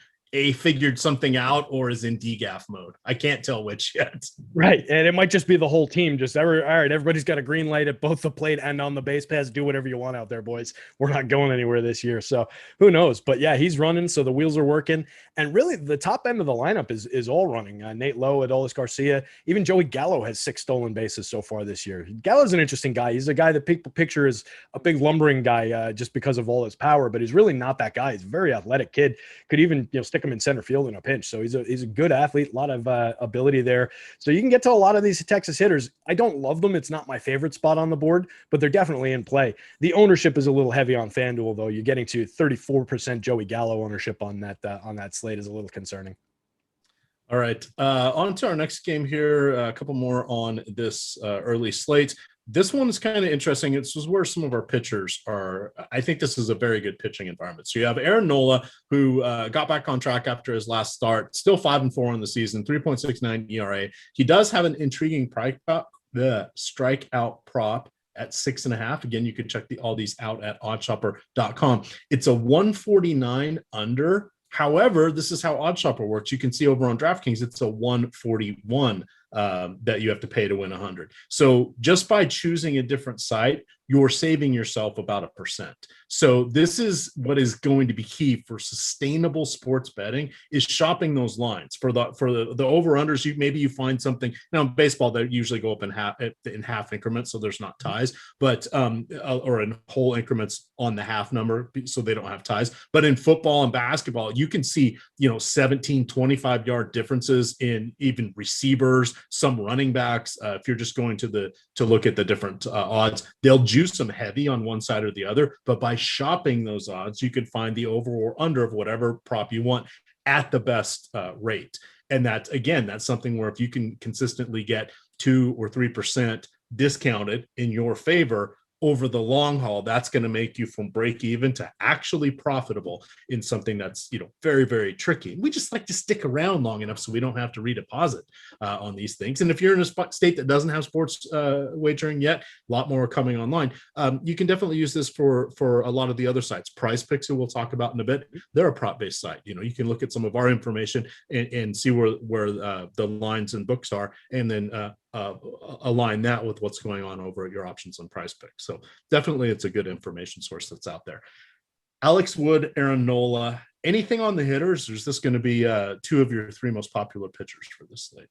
figured something out or is in DGAF mode. I can't tell which yet. Right. And it might just be the whole team. All right, everybody's got a green light at both the plate and on the base paths. Do whatever you want out there, boys. We're not going anywhere this year. So who knows? But yeah, he's running. So the wheels are working. And really the top end of the lineup is all running. Nate Lowe, Adolis Garcia, even Joey Gallo has 6 stolen bases so far this year. Gallo's an interesting guy. He's a guy that people picture as a big lumbering guy just because of all his power, but he's really not that guy. He's a very athletic kid. Could even, stick him in center field in a pinch. So he's a good athlete, a lot of ability there. So you can get to a lot of these Texas hitters. I don't love them. It's not my favorite spot on the board, but they're definitely in play. The ownership is a little heavy on FanDuel, though. You're getting to 34% Joey Gallo ownership on that slate is a little concerning. All right. On to our next game here. A couple more on this early slate. This one is kind of interesting. This is where some of our pitchers are. I think this is a very good pitching environment. So you have Aaron Nola, who got back on track after his last start, still 5-4 on the season, 3.69 ERA. He does have an intriguing strikeout prop at 6.5. Again, you can check all these out at oddshopper.com. It's a 149 under. However, this is how OddsShopper works. You can see over on DraftKings, it's a 141 that you have to pay to win 100. So just by choosing a different site, you're saving yourself about 1%. So this is what is going to be key for sustainable sports betting is shopping those lines for the over-unders. Maybe you find something now in baseball, they usually go up in half increments. So there's not ties, but, or in whole increments on the half number. So they don't have ties, but in football and basketball, you can see, 17, 25 yard differences in even receivers, some running backs. If you're just going to look at the different odds, they'll juice them heavy on one side or the other, but by shopping those odds, you can find the over or under of whatever prop you want at the best rate. And that's something where if you can consistently get 2 or 3% discounted in your favor over the long haul, that's going to make you from break even to actually profitable in something that's, very, very tricky. We just like to stick around long enough so we don't have to redeposit on these things. And if you're in a state that doesn't have sports wagering yet, a lot more coming online. You can definitely use this for a lot of the other sites. PrizePicks, who we'll talk about in a bit, they're a prop-based site. You can look at some of our information and see where the lines and books are, and then align that with what's going on over at your options on PrizePicks. So definitely it's a good information source that's out there. Alex Wood, Aaron Nola, anything on the hitters, or is this going to be 2 of your 3 most popular pitchers for this slate?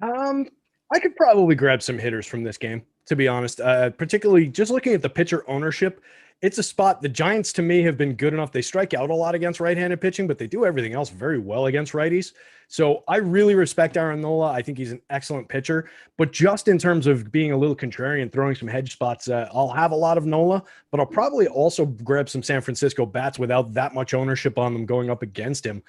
I could probably grab some hitters from this game, to be honest, particularly just looking at the pitcher ownership. It's a spot. The Giants, to me, have been good enough. They strike out a lot against right-handed pitching, but they do everything else very well against righties. So I really respect Aaron Nola. I think he's an excellent pitcher. But just in terms of being a little contrarian, throwing some hedge spots, I'll have a lot of Nola, but I'll probably also grab some San Francisco bats without that much ownership on them going up against him.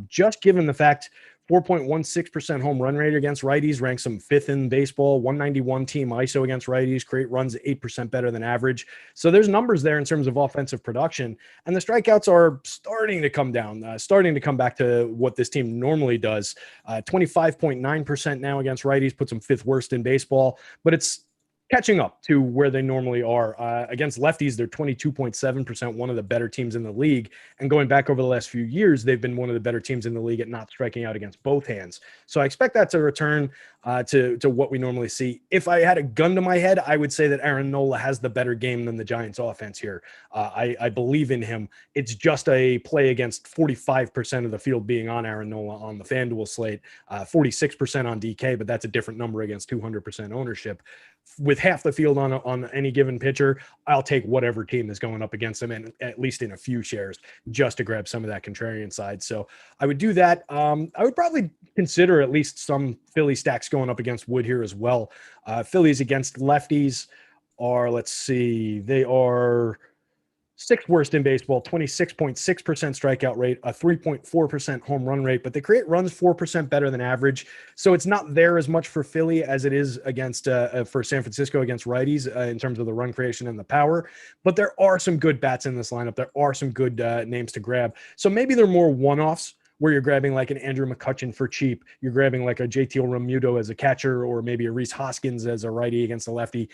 Just given the fact 4.16% home run rate against righties, ranks them 5th in baseball, 191 team ISO against righties, create runs 8% better than average. So there's numbers there in terms of offensive production, and the strikeouts are starting to come down, starting to come back to what this team normally does. 25.9% now against righties, puts them 5th worst in baseball, but it's catching up to where they normally are. Against lefties, they're 22.7%, one of the better teams in the league. And going back over the last few years, they've been one of the better teams in the league at not striking out against both hands. So I expect that to return to what we normally see. If I had a gun to my head, I would say that Aaron Nola has the better game than the Giants offense here. I believe in him. It's just a play against 45% of the field being on Aaron Nola on the FanDuel slate, 46% on DK, but that's a different number against 200% ownership. With half the field on any given pitcher, I'll take whatever team is going up against them, and at least in a few shares, just to grab some of that contrarian side. So I would do that. I would probably consider at least some Philly stacks going up against Wood here as well. Phillies against lefties are, let's see, they are sixth worst in baseball, 26.6% strikeout rate, a 3.4% home run rate, but they create runs 4% better than average. So it's not there as much for Philly as it is against for San Francisco against righties in terms of the run creation and the power. But there are some good bats in this lineup. There are some good names to grab. So maybe they're more one-offs, where you're grabbing like an Andrew McCutchen for cheap. You're grabbing like a JT Realmuto as a catcher, or maybe a Rhys Hoskins as a righty against a lefty.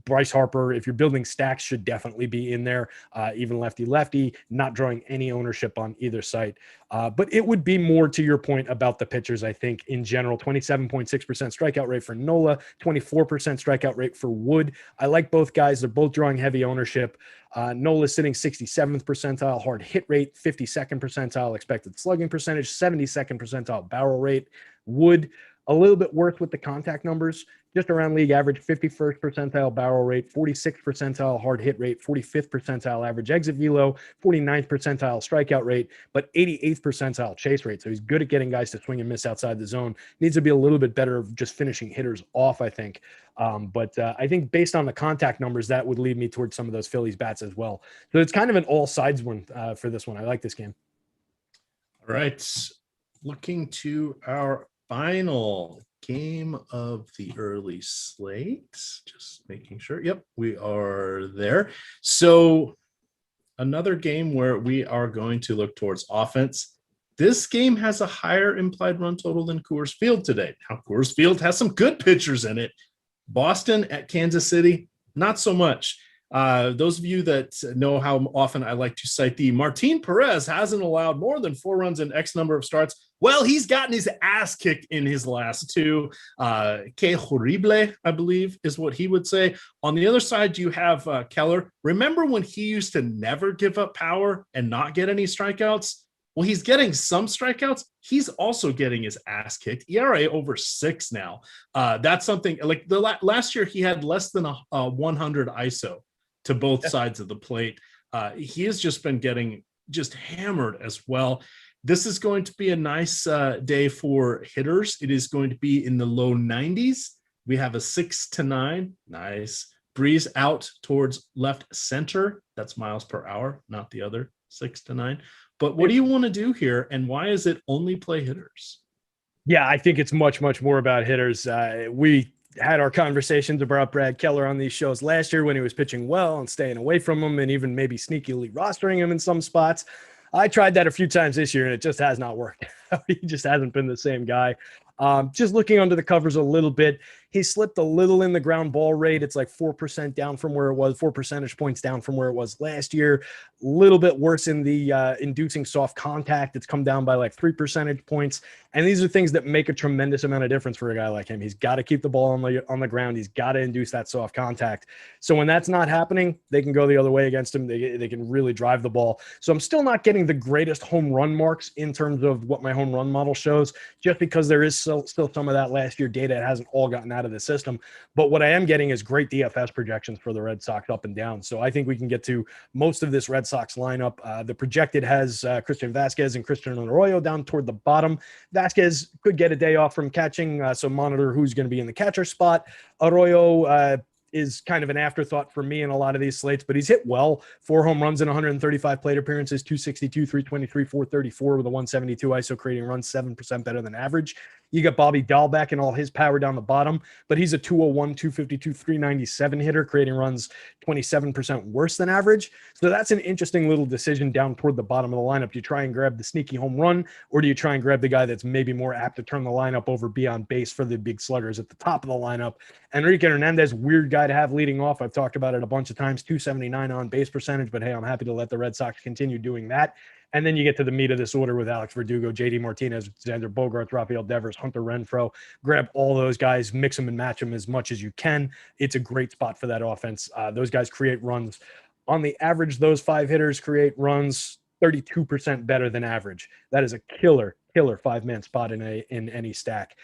Bryce Harper, if you're building stacks, should definitely be in there. Even lefty, not drawing any ownership on either site. But it would be more to your point about the pitchers, I think, in general. 27.6% strikeout rate for Nola, 24% strikeout rate for Wood. I like both guys. They're both drawing heavy ownership. Nola's sitting 67th percentile hard hit rate, 52nd percentile expected slugging percentage, 72nd percentile barrel rate. Wood, a little bit worse with the contact numbers, just around league average, 51st percentile barrel rate, 46th percentile hard hit rate, 45th percentile average exit velo, 49th percentile strikeout rate, but 88th percentile chase rate. So he's good at getting guys to swing and miss outside the zone. Needs to be a little bit better of just finishing hitters off, I think. But I think based on the contact numbers, that would lead me towards some of those Phillies bats as well. So it's kind of an all sides one for this one. I like this game. All right. Looking to our final game of the early slate. Just making sure. Yep, we are there. So another game where we are going to look towards offense. This game has a higher implied run total than Coors Field today. Now, Coors Field has some good pitchers in it. Boston at Kansas City, not so much. Those of you that know how often I like to cite the Martin Perez hasn't allowed more than 4 runs in X number of starts. Well, he's gotten his ass kicked in his last 2. Que horrible, I believe, is what he would say. On the other side, you have Keller. Remember when he used to never give up power and not get any strikeouts? Well, he's getting some strikeouts. He's also getting his ass kicked. ERA over 6 now. That's something like the last year he had less than a 100 ISO to both sides of the plate. He has just been getting just hammered as well. This is going to be a nice day for hitters. It is going to be in the low 90s. We have a 6 to 9. Nice. Breeze out towards left center. That's miles per hour, not the other 6 to 9. But what do you want to do here, and why is it only play hitters? Yeah, I think it's much, much more about hitters. We had our conversations about Brad Keller on these shows last year when he was pitching well and staying away from him and even maybe sneakily rostering him in some spots. I tried that a few times this year, and it just has not worked. He just hasn't been the same guy. Just looking under the covers a little bit, he slipped a little in the ground ball rate. It's like 4% down from where it was, 4 percentage points down from where it was last year. A little bit worse in the inducing soft contact. It's come down by like 3 percentage points. And these are things that make a tremendous amount of difference for a guy like him. He's got to keep the ball on the ground. He's got to induce that soft contact. So when that's not happening, they can go the other way against him. They can really drive the ball. So I'm still not getting the greatest home run marks in terms of what my home run model shows, just because there is still some of that last year data. It hasn't all gotten out of the system. But what I am getting is great DFS projections for the Red Sox up and down. So I think we can get to most of this Red Sox lineup. The projected has Christian Vasquez and Christian Arroyo down toward the bottom. Vasquez could get a day off from catching, so monitor who's going to be in the catcher spot. Arroyo is kind of an afterthought for me in a lot of these slates, but he's hit well. 4 home runs in 135 plate appearances, 262, 323, 434 with a 172 ISO, creating runs 7% better than average. You got Bobby Dahlbeck and all his power down the bottom, but he's a 201, 252, 397 hitter, creating runs 27% worse than average. So that's an interesting little decision down toward the bottom of the lineup. Do you try and grab the sneaky home run, or do you try and grab the guy that's maybe more apt to turn the lineup over, be on base for the big sluggers at the top of the lineup? Enrique Hernandez, weird guy to have leading off. I've talked about it a bunch of times, 279 on base percentage, but hey, I'm happy to let the Red Sox continue doing that. And then you get to the meat of this order with Alex Verdugo, JD Martinez, Xander Bogaerts, Rafael Devers, Hunter Renfroe. Grab all those guys, mix them and match them as much as you can. It's a great spot for that offense. Those guys create runs. On the average, those 5 hitters create runs 32% better than average. That is a killer 5-man spot in any stack.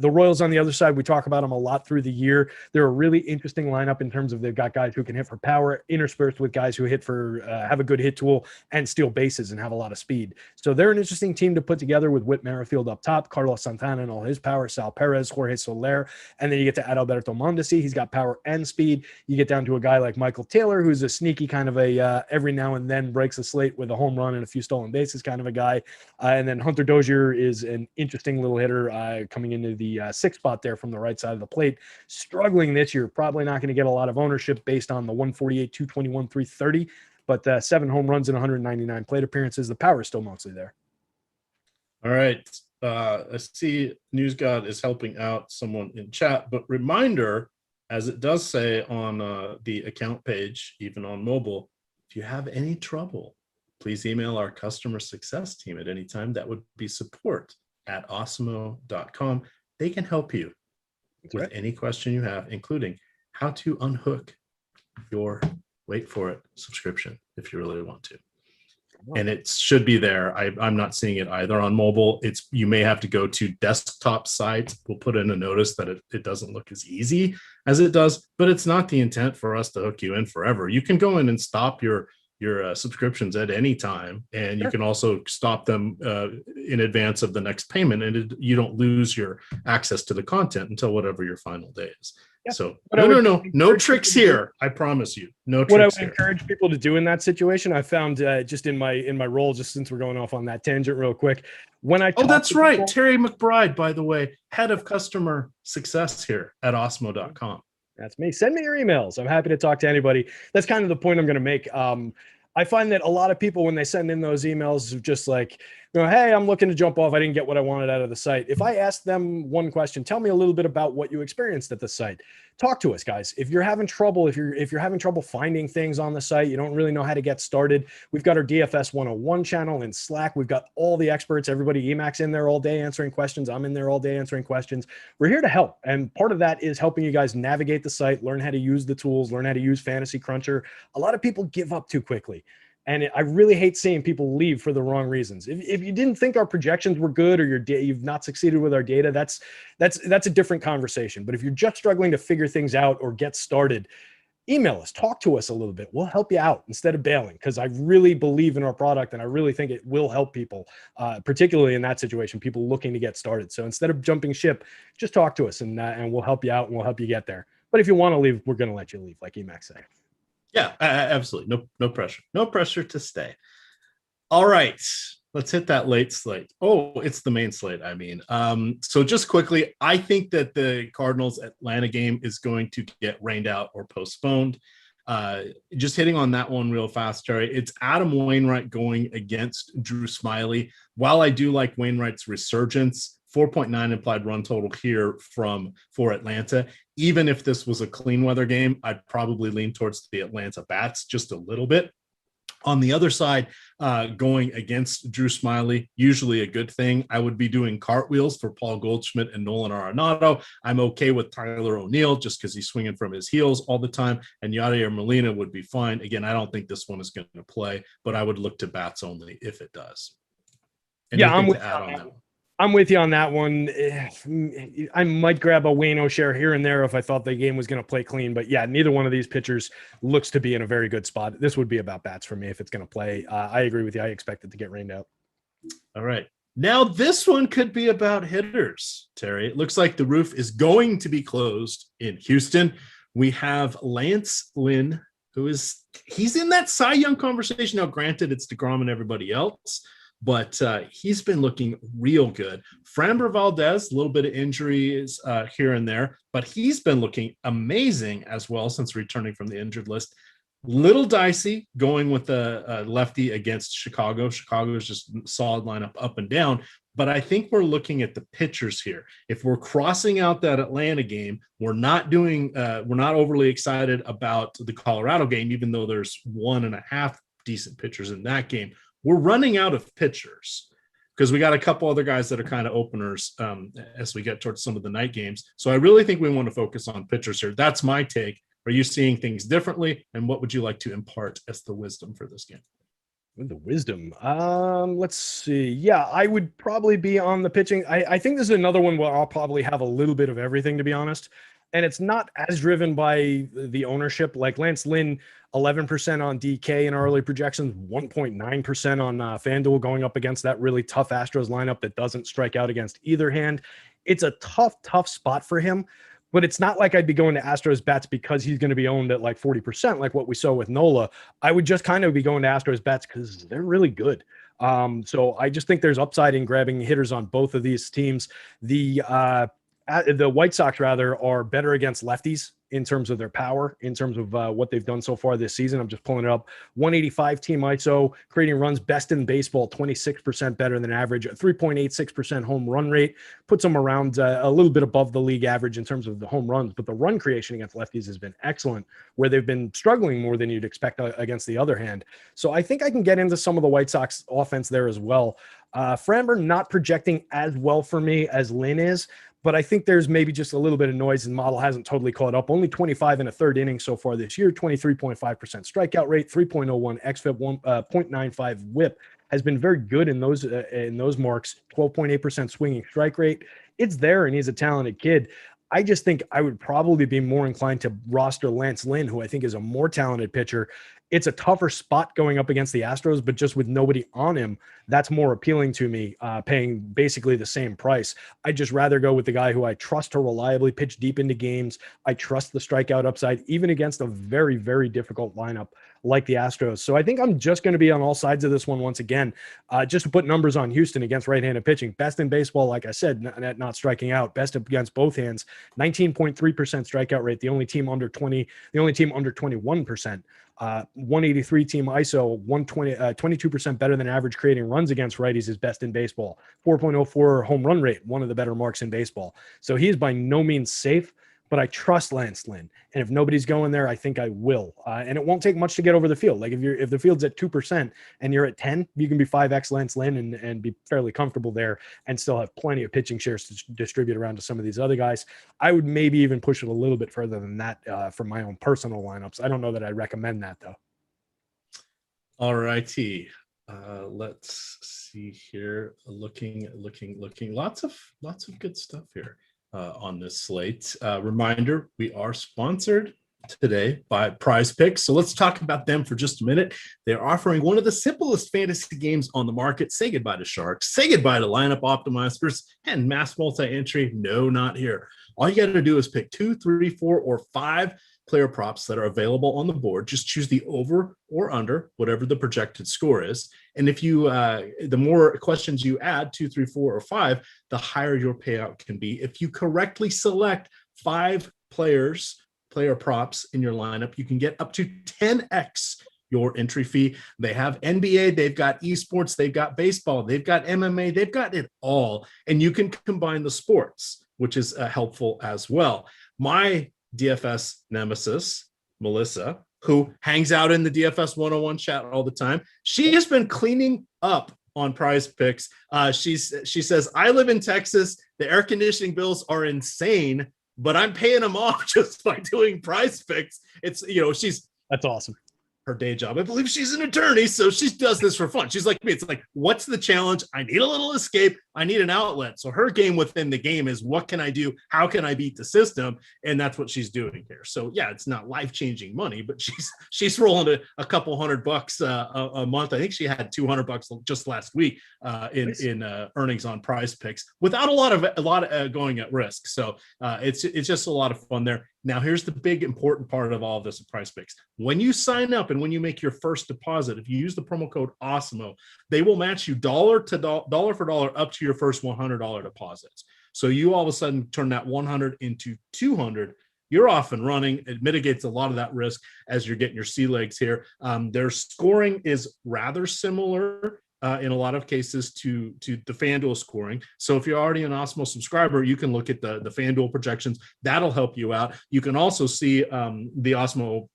The Royals on the other side, we talk about them a lot through the year. They're a really interesting lineup in terms of they've got guys who can hit for power, interspersed with guys who hit for have a good hit tool and steal bases and have a lot of speed. So they're an interesting team to put together with Whit Merrifield up top, Carlos Santana and all his power, Sal Perez, Jorge Soler, and then you get to Adalberto Mondesi. He's got power and speed. You get down to a guy like Michael Taylor, who's a sneaky kind of a every now and then breaks a slate with a home run and a few stolen bases kind of a guy. And then Hunter Dozier is an interesting little hitter coming into the sixth spot there from the right side of the plate. Struggling this year, probably not going to get a lot of ownership based on the 148, 221, 330, but 7 home runs and 199 plate appearances. The power is still mostly there. All right. I see News God is helping out someone in chat, but reminder, as it does say on the account page, even on mobile, if you have any trouble, please email our customer success team at any time. That would be support@awesemo.com. They can help you with any question you have, including how to unhook your, wait for it, subscription if you really want to. And it should be there. I'm not seeing it either on mobile. You may have to go to desktop site. We'll put in a notice that it doesn't look as easy as it does, but it's not the intent for us to hook you in forever. You can go in and stop your subscriptions at any time, and you can also stop them in advance of the next payment, and you don't lose your access to the content until whatever your final day is. Yeah. So no tricks here. I promise you, no tricks. What I would encourage people to do in that situation, I found just in my role, just since we're going off on that tangent real quick, when I that's right, people, Terry McBride, by the way, head of customer success here at Awesemo.com. That's me. Send me your emails. I'm happy to talk to anybody. That's kind of the point I'm going to make. I find that a lot of people, when they send in those emails, just like, hey, I'm looking to jump off. I didn't get what I wanted out of the site. If I ask them one question, tell me a little bit about what you experienced at the site. Talk to us, guys. If you're having trouble, if you're having trouble finding things on the site, you don't really know how to get started, we've got our DFS 101 channel in Slack. We've got all the experts, everybody. Emac's in there all day answering questions. I'm in there all day answering questions. We're here to help. And part of that is helping you guys navigate the site, learn how to use the tools, learn how to use Fantasy Cruncher. A lot of people give up too quickly. And I really hate seeing people leave for the wrong reasons. If you didn't think our projections were good, or you've not succeeded with our data, that's a different conversation. But if you're just struggling to figure things out or get started, email us, talk to us a little bit. We'll help you out instead of bailing, because I really believe in our product and I really think it will help people, particularly in that situation, people looking to get started. So instead of jumping ship, just talk to us and we'll help you out and we'll help you get there. But if you want to leave, we're going to let you leave, like Emac said. Yeah, absolutely. No pressure. No pressure to stay. All right. Let's hit that late slate. Oh, it's the main slate. So just quickly, I think that the Cardinals Atlanta game is going to get rained out or postponed. Just hitting on that one real fast, Terry. It's Adam Wainwright going against Drew Smyly. While I do like Wainwright's resurgence, 4.9 implied run total here for Atlanta. Even if this was a clean weather game, I'd probably lean towards the Atlanta bats just a little bit. On the other side, going against Drew Smyly, usually a good thing. I would be doing cartwheels for Paul Goldschmidt and Nolan Arenado. I'm okay with Tyler O'Neill just because he's swinging from his heels all the time, and Yadier Molina would be fine. Again, I don't think this one is going to play, but I would look to bats only if it does. Anything I'm with you on that one? I'm with you on that one. I might grab a Wayne O'Share here and there if I thought the game was going to play clean. But yeah, neither one of these pitchers looks to be in a very good spot. This would be about bats for me if it's going to play. I agree with you. I expect it to get rained out. All right. Now this one could be about hitters, Terry. It looks like the roof is going to be closed in Houston. We have Lance Lynn, he's in that Cy Young conversation. Now, granted, it's DeGrom and everybody else, but he's been looking real good. Framber Valdez, a little bit of injuries here and there, but he's been looking amazing as well since returning from the injured list. Little dicey going with the lefty against Chicago. Chicago is just solid lineup up and down, but I think we're looking at the pitchers here. If we're crossing out that Atlanta game, we're not overly excited about the Colorado game, even though there's 1.5 decent pitchers in that game. We're running out of pitchers because we got a couple other guys that are kind of openers as we get towards some of the night games. So I really think we want to focus on pitchers here. That's my take. Are you seeing things differently? And what would you like to impart as the wisdom for this game? With the wisdom. Let's see. Yeah, I would probably be on the pitching. I think this is another one where I'll probably have a little bit of everything, to be honest. And it's not as driven by the ownership. Like Lance Lynn, 11% on DK in our early projections, 1.9% on FanDuel, going up against that really tough Astros lineup that doesn't strike out against either hand. It's a tough spot for him. But it's not like I'd be going to Astros bets because he's going to be owned at like 40%, like what we saw with Nola. I would just kind of be going to Astros bets because they're really good. So I just think there's upside in grabbing hitters on both of these teams. The White Sox, rather, are better against lefties in terms of their power, in terms of what they've done so far this season. I'm just pulling it up. 185 team ISO, creating runs, best in baseball, 26% better than average, a 3.86% home run rate, puts them around a little bit above the league average in terms of the home runs. But the run creation against lefties has been excellent, where they've been struggling more than you'd expect against the other hand. So I think I can get into some of the White Sox offense there as well. Framber not projecting as well for me as Lynn is, but I think there's maybe just a little bit of noise and model hasn't totally caught up. Only 25 in a third inning so far this year, 23.5% strikeout rate, 3.01 xFIP, 0.95 whip, has been very good in those marks, 12.8% swinging strike rate. It's there, and he's a talented kid. I just think I would probably be more inclined to roster Lance Lynn, who I think is a more talented pitcher. It's a tougher spot going up against the Astros, but just with nobody on him, that's more appealing to me, paying basically the same price. I'd just rather go with the guy who I trust to reliably pitch deep into games. I trust the strikeout upside, even against a very, very difficult lineup like the Astros. So I think I'm just going to be on all sides of this one once again, just to put numbers on Houston against right-handed pitching. Best in baseball, like I said, not striking out. Best against both hands, 19.3% strikeout rate. The only team under 21%. 183 team ISO, 22% better than average, creating runs against righties is best in baseball. 4.04 home run rate, one of the better marks in baseball. So he is by no means safe, but I trust Lance Lynn. And if nobody's going there, I think I will. And it won't take much to get over the field. Like if the field's at 2% and you're at 10, you can be 5x Lance Lynn and be fairly comfortable there and still have plenty of pitching shares to distribute around to some of these other guys. I would maybe even push it a little bit further than that for my own personal lineups. I don't know that I'd recommend that though. All righty. Let's see here. Looking. Lots of good stuff here on this slate. Reminder, we are sponsored today by PrizePicks. So let's talk about them for just a minute. They're offering one of the simplest fantasy games on the market. Say goodbye to sharks. Say goodbye to lineup optimizers and mass multi-entry. No, not here. All you got to do is pick 2, 3, 4, or 5 player props that are available on the board. Just choose the over or under, whatever the projected score is. And if you, the more questions you add, 2, 3, 4, or 5, the higher your payout can be. If you correctly select 5 player props in your lineup, you can get up to 10x your entry fee. They have NBA, they've got esports, they've got baseball, they've got MMA, they've got it all. And you can combine the sports, which is helpful as well. My DFS nemesis, Melissa, who hangs out in the DFS 101 chat all the time, she has been cleaning up on PrizePicks. She says, I live in Texas. The air conditioning bills are insane, but I'm paying them off just by doing PrizePicks. It's, That's awesome. Her day job. I believe she's an attorney, so she does this for fun. She's like me. It's like, what's the challenge? I need a little escape. I need an outlet. So her game within the game is, what can I do? How can I beat the system? And that's what she's doing here. So yeah, it's not life-changing money, but she's rolling a couple $100 a month. I think she had $200 just last week in earnings on PrizePicks without a lot of going at risk. So it's just a lot of fun there. Now, here's the big important part of all of this at PrizePicks. When you sign up and when you make your first deposit, if you use the promo code Awesemo, they will match you dollar for dollar up to your first $100 deposits. So you all of a sudden turn that 100 into 200. You're off and running. It mitigates a lot of that risk as you're getting your sea legs here. Their scoring is rather similar in a lot of cases to the FanDuel scoring. So if you're already an Awesemo subscriber, you can look at the FanDuel projections. That'll help you out. You can also see the Awesemo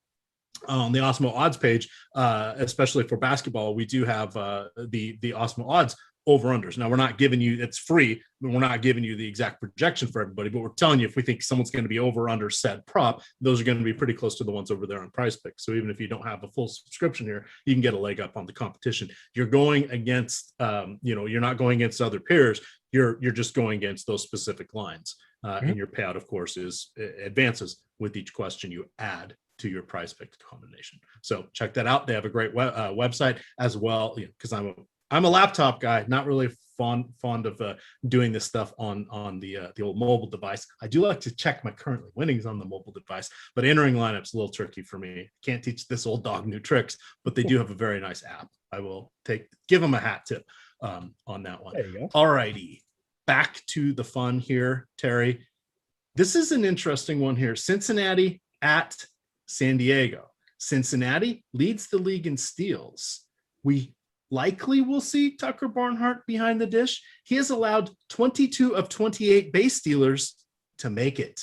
odds page, especially for basketball. We do have the Awesemo odds over-unders. Now, we're not giving you, it's free, but we're not giving you the exact projection for everybody, but we're telling you if we think someone's going to be over-under said prop, those are going to be pretty close to the ones over there on PrizePicks. So even if you don't have a full subscription here, you can get a leg up on the competition. You're going against, you're not going against other peers. You're just going against those specific lines. And your payout, of course, advances with each question you add to your PrizePicks combination. So check that out. They have a great website as well, because I'm a laptop guy, not really fond of doing this stuff on the old mobile device. I do like to check my current winnings on the mobile device, but entering lineups a little tricky for me. Can't teach this old dog new tricks, but they do have a very nice app. I will give them a hat tip on that one. There you go. All righty, back to the fun here, Terry. This is an interesting one here. Cincinnati at San Diego. Cincinnati leads the league in steals. We likely will see Tucker Barnhart behind the dish. He has allowed 22 of 28 base stealers to make it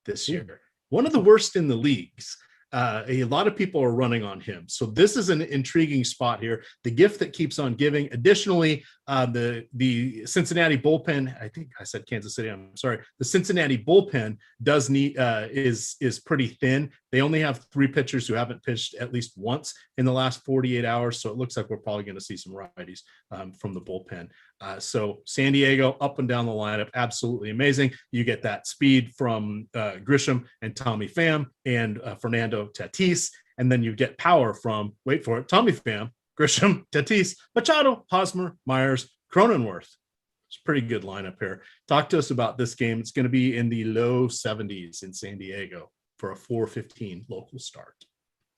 this year. One of the worst in the leagues. A lot of people are running on him. So this is an intriguing spot here. The gift that keeps on giving. Additionally, the Cincinnati bullpen, I think I said Kansas City, I'm sorry. The Cincinnati bullpen does need is pretty thin. They only have 3 pitchers who haven't pitched at least once in the last 48 hours. So it looks like we're probably going to see some righties from the bullpen. So San Diego up and down the lineup, absolutely amazing. You get that speed from Grisham and Tommy Pham and Fernando Tatis. And then you get power from, wait for it, Tommy Pham, Grisham, Tatis, Machado, Hosmer, Myers, Cronenworth. It's a pretty good lineup here. Talk to us about this game. It's going to be in the low 70s in San Diego for a 4:15 local start.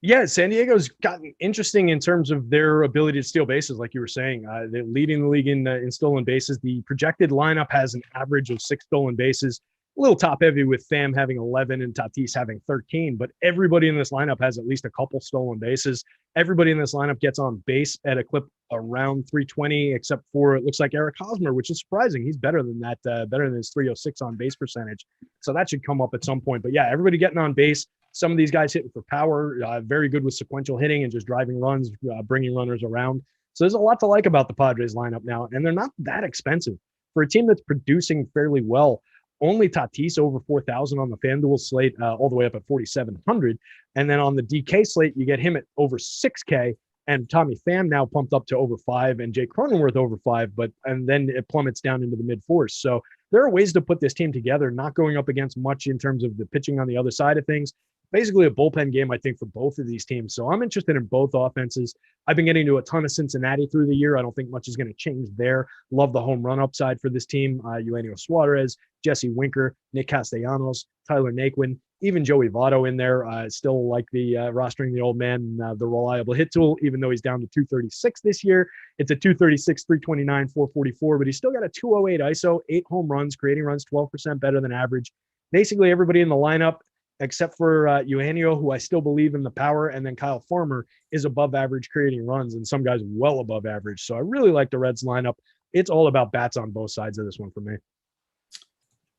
Yeah, San Diego's gotten interesting in terms of their ability to steal bases, like you were saying. They're leading the league in stolen bases. The projected lineup has an average of 6 stolen bases. A little top heavy with Pham having 11 and Tatis having 13, but everybody in this lineup has at least a couple stolen bases. Everybody in this lineup gets on base at a clip around 320, except for it looks like Eric Hosmer, which is surprising. He's better than that, better than his 306 on base percentage. So that should come up at some point. But yeah, everybody getting on base. Some of these guys hitting for power, very good with sequential hitting and just driving runs, bringing runners around. So there's a lot to like about the Padres lineup now, and they're not that expensive. For a team that's producing fairly well, only Tatis over 4,000 on the FanDuel slate, all the way up at 4,700. And then on the DK slate, you get him at over 6K, and Tommy Pham now pumped up to over 5, and Jake Cronenworth over 5, and then it plummets down into the mid-4s. So there are ways to put this team together, not going up against much in terms of the pitching on the other side of things. Basically a bullpen game, I think, for both of these teams. So I'm interested in both offenses. I've been getting to a ton of Cincinnati through the year. I don't think much is going to change there. Love the home run upside for this team. Eugenio Suarez, Jesse Winker, Nick Castellanos, Tyler Naquin, even Joey Votto in there. Still like the rostering the old man, the reliable hit tool, even though he's down to 236 this year. It's a 236, 329, 444, but he's still got a 208 ISO, 8 home runs, creating runs 12% better than average. Basically everybody in the lineup, except for Eugenio, who I still believe in the power, and then Kyle Farmer is above average creating runs, and some guys well above average. So I really like the Reds lineup. It's all about bats on both sides of this one for me.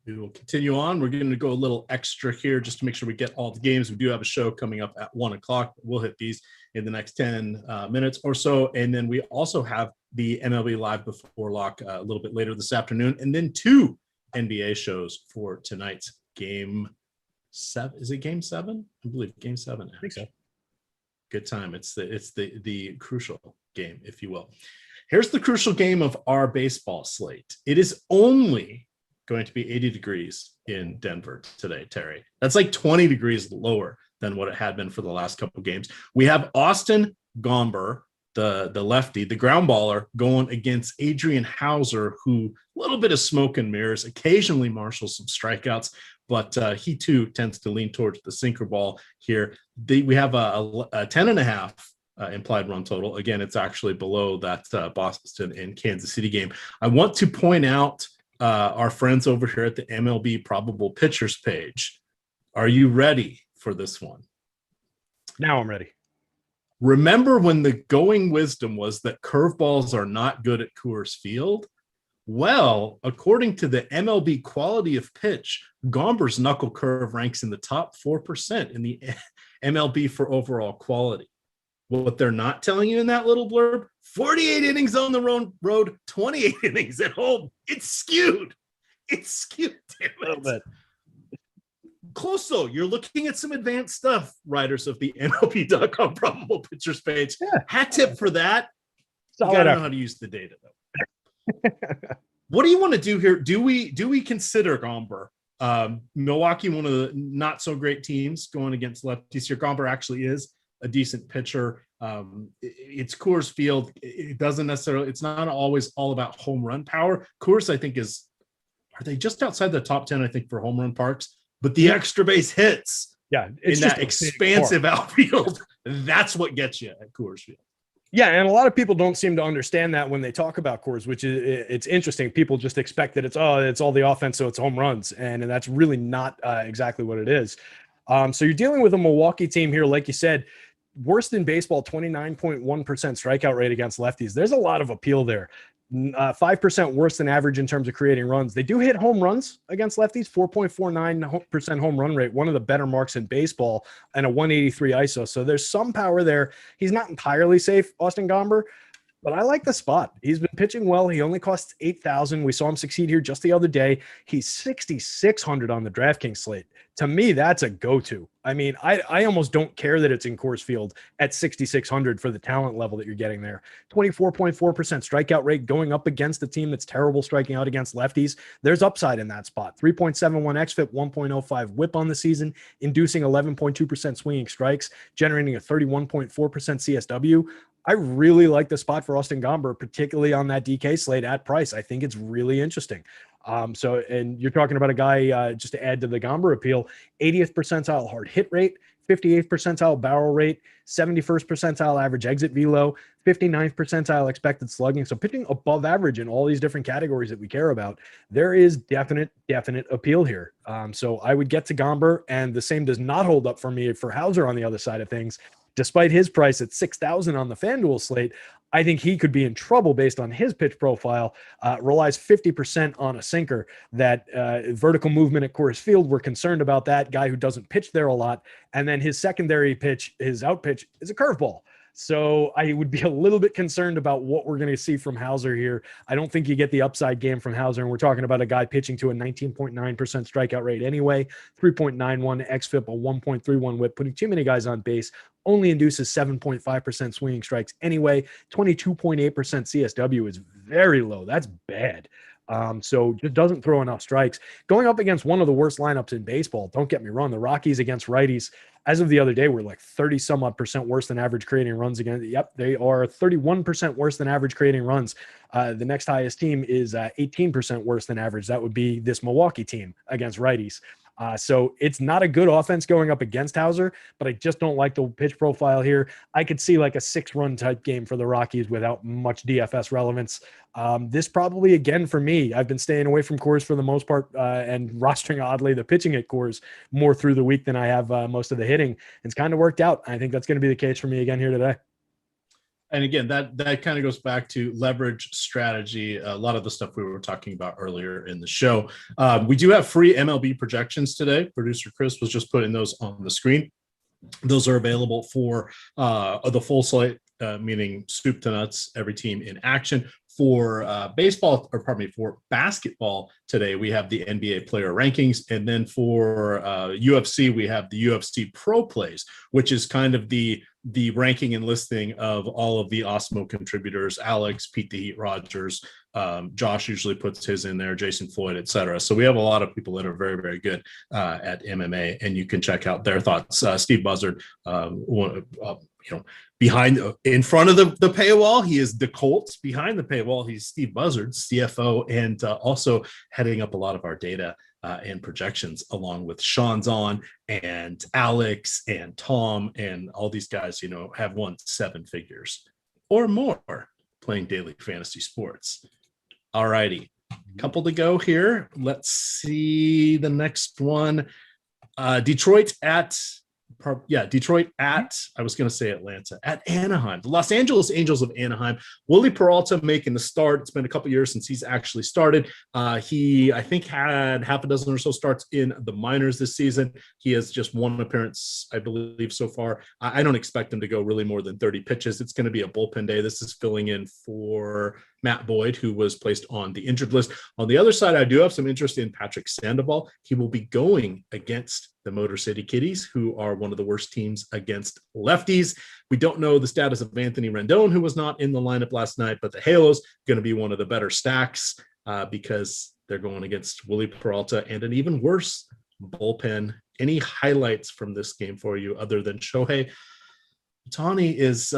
We will continue on. We're going to go a little extra here just to make sure we get all the games. We do have a show coming up at 1 o'clock. We'll hit these in the next 10 minutes or so. And then we also have the MLB Live Before Lock a little bit later this afternoon. And then 2 NBA shows for tonight's game 7. Is it game 7? I believe game 7. I think so. Good time. It's the crucial game, if you will. Here's the crucial game of our baseball slate. It is only going to be 80 degrees in Denver today, Terry. That's like 20 degrees lower than what it had been for the last couple of games. We have Austin Gomber, the lefty, the ground baller, going against Adrian Hauser, who a little bit of smoke and mirrors, occasionally marshals some strikeouts, but he too tends to lean towards the sinker ball here. We have a 10.5 implied run total. Again, it's actually below that Boston and Kansas City game. I want to point out our friends over here at the MLB probable pitchers page. Are you ready for this one? Now I'm ready. Remember when the going wisdom was that curveballs are not good at Coors Field? Well, according to the MLB quality of pitch, Gomber's knuckle curve ranks in the top 4% in the MLB for overall quality. What they're not telling you in that little blurb, 48 innings on the road, 28 innings at home. It's skewed. It's skewed, damn it. A little bit. Close, though. You're looking at some advanced stuff, writers of the MLB.com probable pitchers page. Yeah. Hat tip for that. Solid You got to know effort. how to use the data, though. What do you want to do here? Do we consider Gomber? Milwaukee, one of the not so great teams going against lefties here. Gomber actually is a decent pitcher. It's Coors Field. It doesn't necessarily, it's not always all about home run power. Coors, I think, are they just outside the top 10, I think, for home run parks? But the extra base hits It's in that expansive outfield, that's what gets you at Coors Field. Yeah, and a lot of people don't seem to understand that when they talk about Coors, which is it's interesting. People just expect that it's all the offense, so it's home runs, and that's really not exactly what it is. So you're dealing with a Milwaukee team here, like you said, worst in baseball, 29.1% strikeout rate against lefties. There's a lot of appeal there. 5% worse than average in terms of creating runs. They do hit home runs against lefties, 4.49% home run rate, one of the better marks in baseball, and a 183 ISO. So there's some power there. He's not entirely safe, Austin Gomber, but I like the spot. He's been pitching well. He only costs $8,000. We saw him succeed here just the other day. He's 6,600 on the DraftKings slate. To me, that's a go-to. I mean, I almost don't care that it's in Coors Field at 6,600 for the talent level that you're getting there. 24.4% strikeout rate going up against a team that's terrible striking out against lefties. There's upside in that spot. 3.71 xFIP, 1.05 whip on the season, inducing 11.2% swinging strikes, generating a 31.4% CSW. I really like the spot for Austin Gomber, particularly on that DK slate at price. I think it's really interesting. And you're talking about a guy, just to add to the Gomber appeal, 80th percentile hard hit rate, 58th percentile barrel rate, 71st percentile average exit velo, 59th percentile expected slugging. So pitching above average in all these different categories that we care about. There is definite appeal here. So I would get to Gomber, and the same does not hold up for me for Hauser on the other side of things. Despite his price at $6,000 on the FanDuel slate, I think he could be in trouble based on his pitch profile. Relies 50% on a sinker. That vertical movement at Coors Field, we're concerned about that guy who doesn't pitch there a lot. And then his secondary pitch, his out pitch, is a curveball. So I would be a little bit concerned about what we're going to see from Hauser here. I don't think you get the upside game from Hauser, and we're talking about a guy pitching to a 19.9% strikeout rate anyway, 3.91 xFIP, a 1.31 whip, putting too many guys on base, only induces 7.5% swinging strikes anyway, 22.8% CSW is very low. That's bad. So just doesn't throw enough strikes. Going up against one of the worst lineups in baseball, don't get me wrong, the Rockies against righties, as of the other day, were like 30 some odd percent worse than average creating runs again. Yep, they are 31% worse than average creating runs. The next highest team is 18% worse than average. That would be this Milwaukee team against righties. So it's not a good offense going up against Hauser, but I just don't like the pitch profile here. I could see like a 6-run type game for the Rockies without much DFS relevance. This probably, again, for me, I've been staying away from Coors for the most part and rostering, oddly, the pitching at Coors more through the week than I have most of the hitting. It's kind of worked out. I think that's going to be the case for me again here today. And again, that kind of goes back to leverage strategy, a lot of the stuff we were talking about earlier in the show. We do have free MLB projections today. Producer Chris was just putting those on the screen. Those are available for the full slate, meaning soup to nuts, every team in action. For for basketball today, we have the NBA player rankings. And then for UFC, we have the UFC Pro Plays, which is kind of the ranking and listing of all of the Awesemo contributors, Alex, Pete the Heat Rogers, Josh usually puts his in there, Jason Floyd, etc. So we have a lot of people that are very, very good at MMA, and you can check out their thoughts. Steve Buzzard, in front of the paywall, he is the Colts. Behind the paywall, he's Steve Buzzard, CFO, and also heading up a lot of our data and projections, along with Sean Zahn and Alex and Tom and all these guys, have won 7 figures or more playing daily fantasy sports. All righty. Couple to go here. Let's see the next one. Detroit at Detroit at, I was going to say Atlanta, at Anaheim. The Los Angeles Angels of Anaheim. Willie Peralta making the start. It's been a couple years since he's actually started. He, I think, had half a dozen or so starts in the minors this season. He has just one appearance, I believe, so far. I don't expect him to go really more than 30 pitches. It's going to be a bullpen day. This is filling in for Matt Boyd, who was placed on the injured list. On the other side, I do have some interest in Patrick Sandoval. He will be going against the Motor City Kitties, who are one of the worst teams against lefties. We don't know the status of Anthony Rendon, who was not in the lineup last night, but the Halos going to be one of the better stacks because they're going against Willie Peralta and an even worse bullpen. Any highlights from this game for you other than Shohei Ohtani is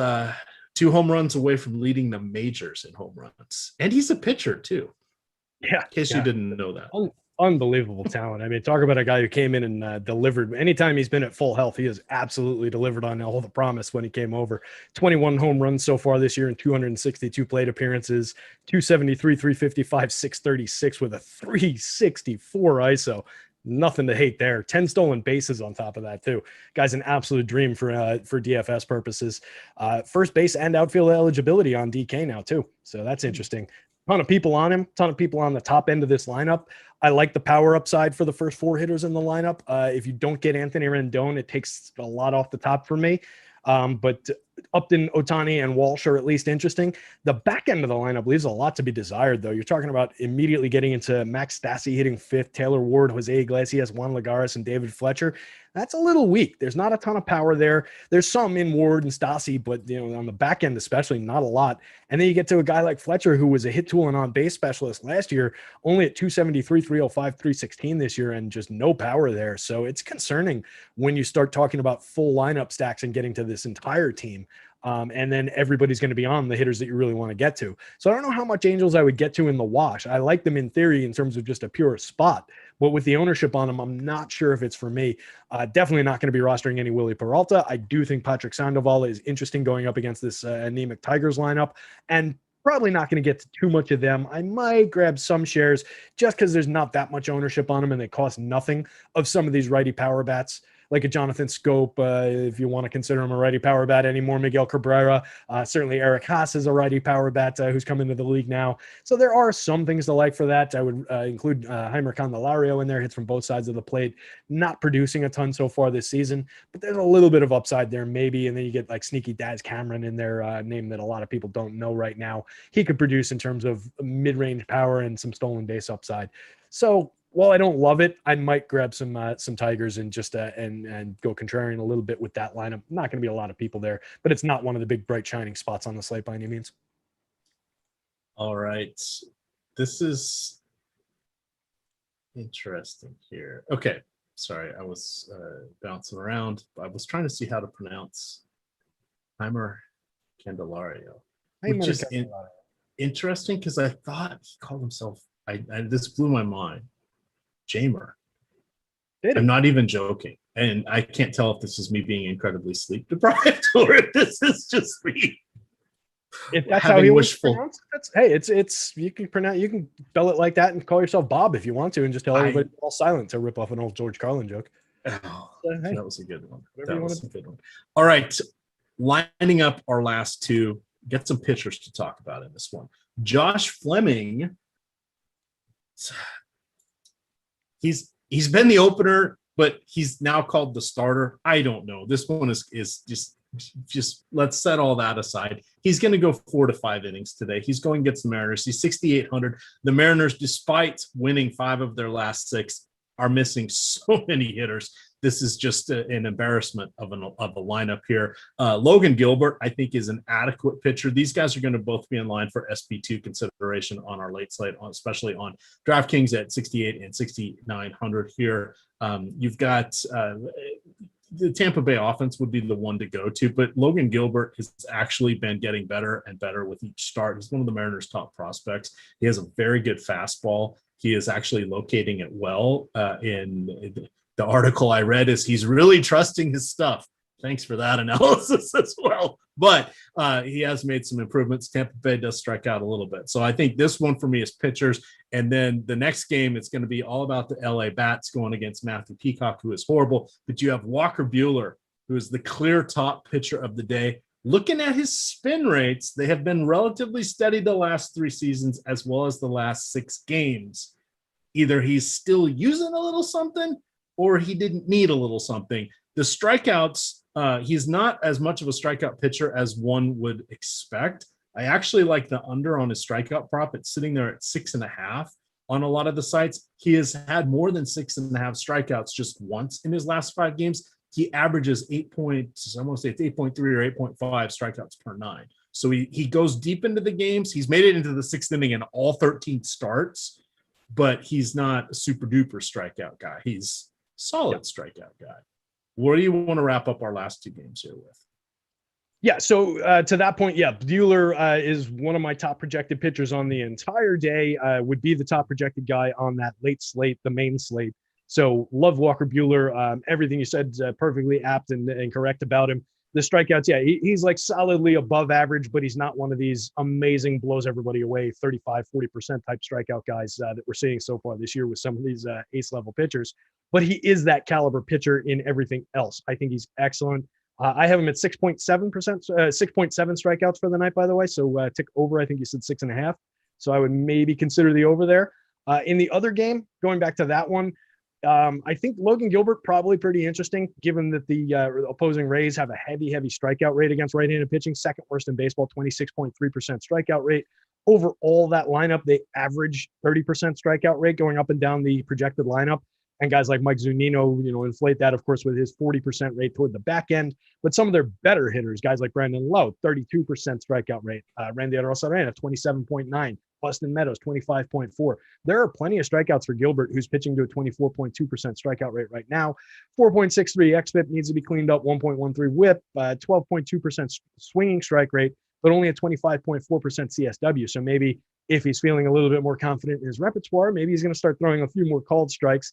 2 home runs away from leading the majors in home runs. And he's a pitcher too. Yeah. In case you didn't know that. Unbelievable talent. I mean, talk about a guy who came in and delivered. Anytime he's been at full health, he has absolutely delivered on all the promise when he came over. 21 home runs so far this year in 262 plate appearances, 273, 355, 636 with a 364 ISO. Nothing to hate there. 10 stolen bases on top of that too. Guy's an absolute dream for DFS purposes. First base and outfield eligibility on DK now too. So that's interesting. Ton of people on him, ton of people on the top end of this lineup. I like the power upside for the first 4 hitters in the lineup. If you don't get Anthony Rendon, it takes a lot off the top for me. But Upton, Ohtani, and Walsh are at least interesting. The back end of the lineup leaves a lot to be desired, though. You're talking about immediately getting into Max Stassi hitting 5th, Taylor Ward, Jose Iglesias, Juan Lagares, and David Fletcher. That's a little weak. There's not a ton of power there. There's some in Ward and Stassi, but on the back end especially, not a lot. And then you get to a guy like Fletcher, who was a hit tool and on-base specialist last year, only at 273, 305, 316 this year, and just no power there. So it's concerning when you start talking about full lineup stacks and getting to this entire team. And then everybody's going to be on the hitters that you really want to get to. So I don't know how much Angels I would get to in the wash. I like them in theory in terms of just a pure spot, but with the ownership on them, I'm not sure if it's for me. Definitely not going to be rostering any Willie Peralta. I do think Patrick Sandoval is interesting going up against this anemic Tigers lineup, and probably not going to get to too much of them. I might grab some shares just because there's not that much ownership on them and they cost nothing of some of these righty power bats, like a Jonathan Scope, if you want to consider him a righty power bat anymore. Miguel Cabrera, certainly Eric Haas is a righty power bat who's come into the league now. So there are some things to like for that. I would include Heimer Candelario in there, hits from both sides of the plate, not producing a ton so far this season, but there's a little bit of upside there maybe. And then you get like sneaky Daz Cameron in there, name that a lot of people don't know right now. He could produce in terms of mid-range power and some stolen base upside. So while I don't love it, I might grab some Tigers and just and go contrarian a little bit with that lineup. Not going to be a lot of people there, but it's not one of the big bright shining spots on the slate by any means. All right, this is interesting here. Okay, sorry, I was bouncing around. I was trying to see how to pronounce Heimer Candelario, which is interesting because I thought he called himself. This blew my mind. Jamer. I'm not even joking. And I can't tell if this is me being incredibly sleep deprived or if this is just me. If that's how he was pronounced, it's you can spell it like that and call yourself Bob if you want to, and just tell everybody all silent to rip off an old George Carlin joke. Oh, that was a good one. That was a good one. All right. Lining up our last two, get some pitchers to talk about in this one. Josh Fleming. He's been the opener, but he's now called the starter. I don't know. This one is just let's set all that aside. He's going to go 4 to 5 innings today. He's going against the Mariners. He's 6,800. The Mariners, despite winning 5 of their last 6, are missing so many hitters. This is just an embarrassment of a lineup here. Logan Gilbert, I think, is an adequate pitcher. These guys are going to both be in line for SP2 consideration on our late slate, especially on DraftKings at 68 and 6,900 here. You've got the Tampa Bay offense would be the one to go to, but Logan Gilbert has actually been getting better and better with each start. He's one of the Mariners' top prospects. He has a very good fastball. He is actually locating it well in the article I read is he's really trusting his stuff. Thanks for that analysis as well. But he has made some improvements. Tampa Bay does strike out a little bit. So I think this one for me is pitchers. And then the next game, it's going to be all about the LA Bats going against Matthew Peacock, who is horrible. But you have Walker Buehler who is the clear top pitcher of the day. Looking at his spin rates, they have been relatively steady the last 3 seasons as well as the last 6 games. Either he's still using a little something or he didn't need a little something. The strikeouts, he's not as much of a strikeout pitcher as one would expect. I actually like the under on his strikeout prop. It's sitting there at 6.5 on a lot of the sites. He has had more than 6.5 strikeouts just once in his last 5 games. He averages 8.3 or 8.5 strikeouts per 9. So he goes deep into the games. He's made it into the 6th inning in all 13 starts, but he's not a super duper strikeout guy. He's solid strikeout guy. What do you want to wrap up our last 2 games here with? Yeah, so to that point, Buehler is one of my top projected pitchers on the entire day, would be the top projected guy on that late slate, the main slate. So love Walker Buehler. Everything you said is perfectly apt and correct about him. The strikeouts, he's like solidly above average, but he's not one of these amazing blows everybody away 35, 40% type strikeout guys that we're seeing so far this year with some of these ace level pitchers. But he is that caliber pitcher in everything else. I think he's excellent. I have him at 6.7%, 6.7 strikeouts for the night, by the way. So tick over, I think you said 6.5. So I would maybe consider the over there. In the other game, going back to that one, I think Logan Gilbert probably pretty interesting, given that the opposing Rays have a heavy strikeout rate against right-handed pitching, second worst in baseball, 26.3% strikeout rate. Overall, that lineup, they average 30% strikeout rate going up and down the projected lineup. And guys like Mike Zunino, inflate that, of course, with his 40% rate toward the back end. But some of their better hitters, guys like Brandon Lowe, 32% strikeout rate. Randy Arozarena, 27.9. Austin Meadows, 25.4. There are plenty of strikeouts for Gilbert, who's pitching to a 24.2% strikeout rate right now. 4.63 xFIP needs to be cleaned up, 1.13 whip, 12.2% swinging strike rate, but only a 25.4% CSW. So maybe if he's feeling a little bit more confident in his repertoire, maybe he's going to start throwing a few more called strikes.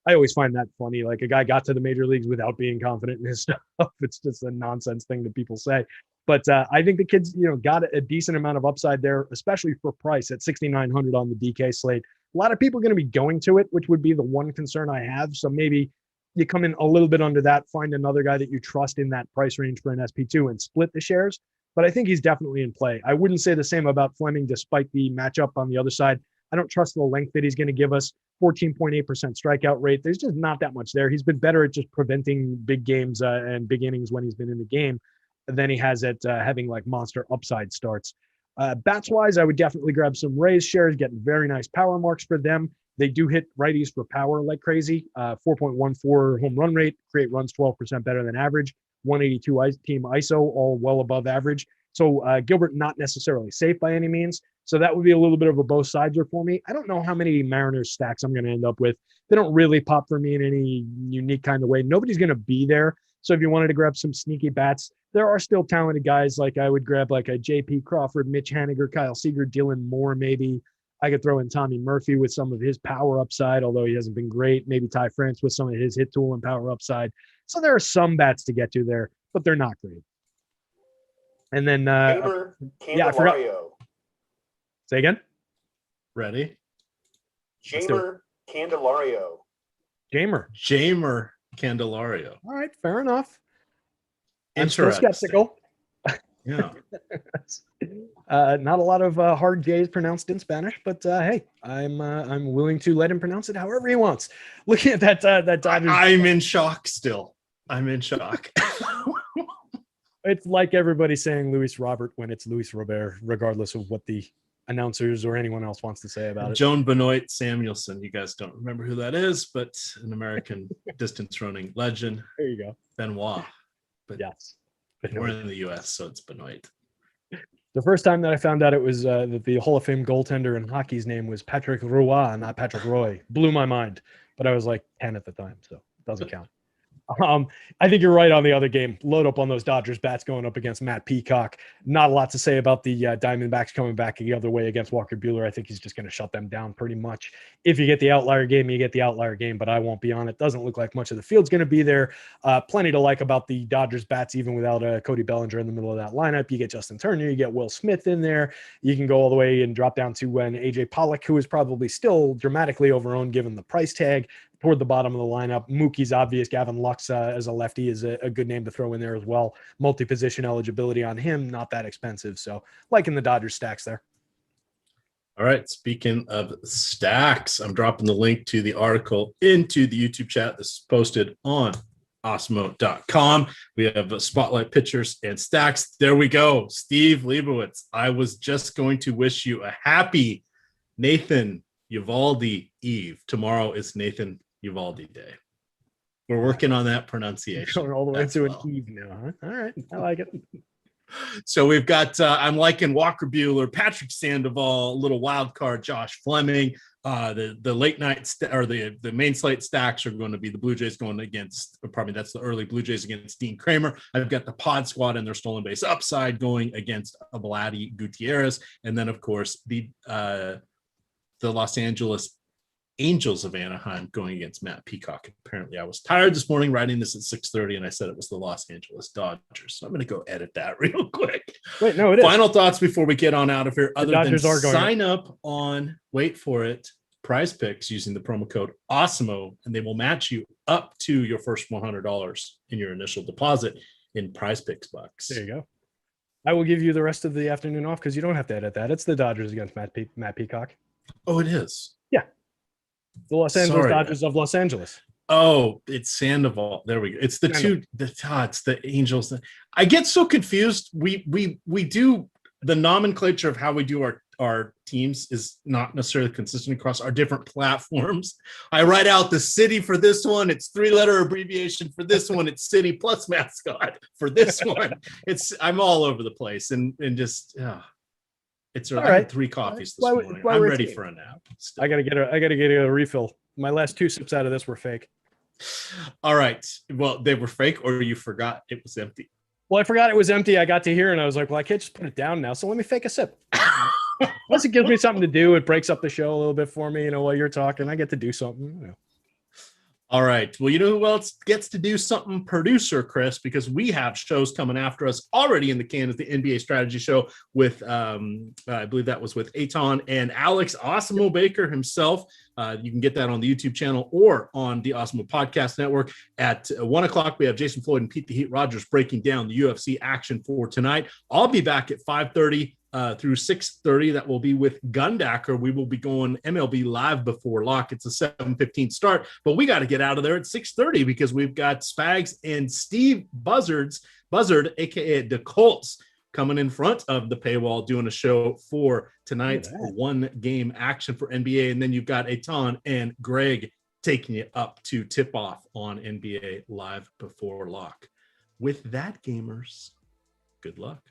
I always find that funny. Like, a guy got to the major leagues without being confident in his stuff. It's just a nonsense thing that people say. But I think the kid's, got a decent amount of upside there, especially for price at 6,900 on the DK slate. A lot of people are going to be going to it, which would be the one concern I have. So maybe you come in a little bit under that, find another guy that you trust in that price range for an SP2 and split the shares. But I think he's definitely in play. I wouldn't say the same about Fleming, despite the matchup on the other side. I don't trust the length that he's going to give us. 14.8% strikeout rate. There's just not that much there. He's been better at just preventing big games and big innings when he's been in the game than he has at having like monster upside starts. Bats wise, I would definitely grab some Rays shares, get very nice power marks for them. They do hit righties for power like crazy. 4.14 home run rate, create runs 12% better than average. 182 team ISO, all well above average. So Gilbert not necessarily safe by any means. So that would be a little bit of a both sides for me. I don't know how many Mariners stacks I'm going to end up with. They don't really pop for me in any unique kind of way. Nobody's going to be there. So if you wanted to grab some sneaky bats, there are still talented guys. Like I would grab like a J.P. Crawford, Mitch Haniger, Kyle Seager, Dylan Moore maybe. I could throw in Tommy Murphy with some of his power upside, although he hasn't been great. Maybe Ty France with some of his hit tool and power upside. So there are some bats to get to there, but they're not great. And then I forgot. Say again? Ready? Jamer Candelario. Jamer Candelario. All right, fair enough. I'm Interesting. still skeptical. Yeah. Not a lot of hard J's pronounced in Spanish, but hey, I'm willing to let him pronounce it however he wants. Looking at that Dodgers, I'm in shock still. I'm in shock. It's like everybody saying Luis Robert when it's Luis Robert, regardless of what the announcers or anyone else wants to say about it. Joan Benoit Samuelson. You guys don't remember who that is, but an American distance running legend. There you go. Benoit. But yes. we're in the U.S., so it's Benoit. The first time that I found out it was that the Hall of Fame goaltender in hockey's name was Patrick Roy, not Patrick Roy, blew my mind. But I was like 10 at the time, so it doesn't count. I think you're right on the other game. Load up on those Dodgers bats going up against Matt Peacock. Not a lot to say about the Diamondbacks coming back the other way against Walker Buehler. I think he's just going to shut them down pretty much. If you get the outlier game, you get the outlier game, but I won't be on it. Doesn't look like much of the field's going to be there. Plenty to like about the Dodgers bats, even without Cody Bellinger in the middle of that lineup. You get Justin Turner, you get Will Smith in there. You can go all the way and drop down to an AJ Pollock, who is probably still dramatically overowned given the price tag. toward the bottom of the lineup. Mookie's obvious. Gavin Lux as a lefty is a good name to throw in there as well. Multi-position eligibility on him, not that expensive. So liking the Dodgers stacks there. All right. Speaking of stacks, I'm dropping the link to the article into the YouTube chat. This is posted on Awesemo.com. We have spotlight pictures and stacks. There we go. Steve Leibowitz. I was just going to wish you a happy Nathan Uvalde Eve. Tomorrow is Nathan Uvalde Day. We're working on that pronunciation. Going all the way to an Eve now, huh? All right. I like it. So we've got I'm liking Walker Buehler, Patrick Sandoval, little wild card Josh Fleming. The late night or the main slate stacks are going to be the Blue Jays going against, probably that's the early Blue Jays against Dean Kramer. I've got the Pod Squad and their stolen base upside going against Vladdy Gutierrez, and then of course the Los Angeles Angels of Anaheim going against Matt Peacock. Apparently I was tired this morning writing this at 6:30 and I said it was the Los Angeles Dodgers. So I'm going to go edit that real quick. Wait, no, it is. Final thoughts before we get on out of here. Other Dodgers than are going sign up on, wait for it, PrizePicks using the promo code Awesemo, and they will match you up to your first $100 in your initial deposit in PrizePicks bucks. There you go. I will give you the rest of the afternoon off because you don't have to edit that. It's the Dodgers against Matt Peacock. Oh, it is. Yeah. The Los Angeles Dodgers of Los Angeles. Oh, it's Sandoval. There we go. It's the it's the Angels. I get so confused. We do the nomenclature of how we do our teams is not necessarily consistent across our different platforms. I write out the city for this one. It's 3-letter abbreviation for this one. It's city plus mascot for this one. I'm all over the place and just it's all right. I had 3 coffees this morning. I'm ready for a nap. Still. I gotta get a refill. My last 2 sips out of this were fake. All right. Well, they were fake, or you forgot it was empty. Well, I forgot it was empty. I got to here and I was like, well, I can't just put it down now. So let me fake a sip. Plus, it gives me something to do. It breaks up the show a little bit for me. While you're talking, I get to do something. All right. Well, you know who else gets to do something? Producer Chris, because we have shows coming after us already in the can at the NBA Strategy Show with, I believe that was with Aton and Alex Awesemo Baker himself. You can get that on the YouTube channel or on the Awesemo Podcast Network. At 1 o'clock, we have Jason Floyd and Pete the Heat Rogers breaking down the UFC action for tonight. I'll be back at 5:30. Through 6:30, that will be with Gundacker. We will be going MLB live before lock. It's a 7:15 start, but we got to get out of there at 6:30 because we've got Spags and Steve Buzzard, aka the Colts, coming in front of the paywall doing a show for tonight's 1-game action for NBA. And then you've got Aton and Greg taking you up to tip off on NBA live before lock. With that, gamers, good luck.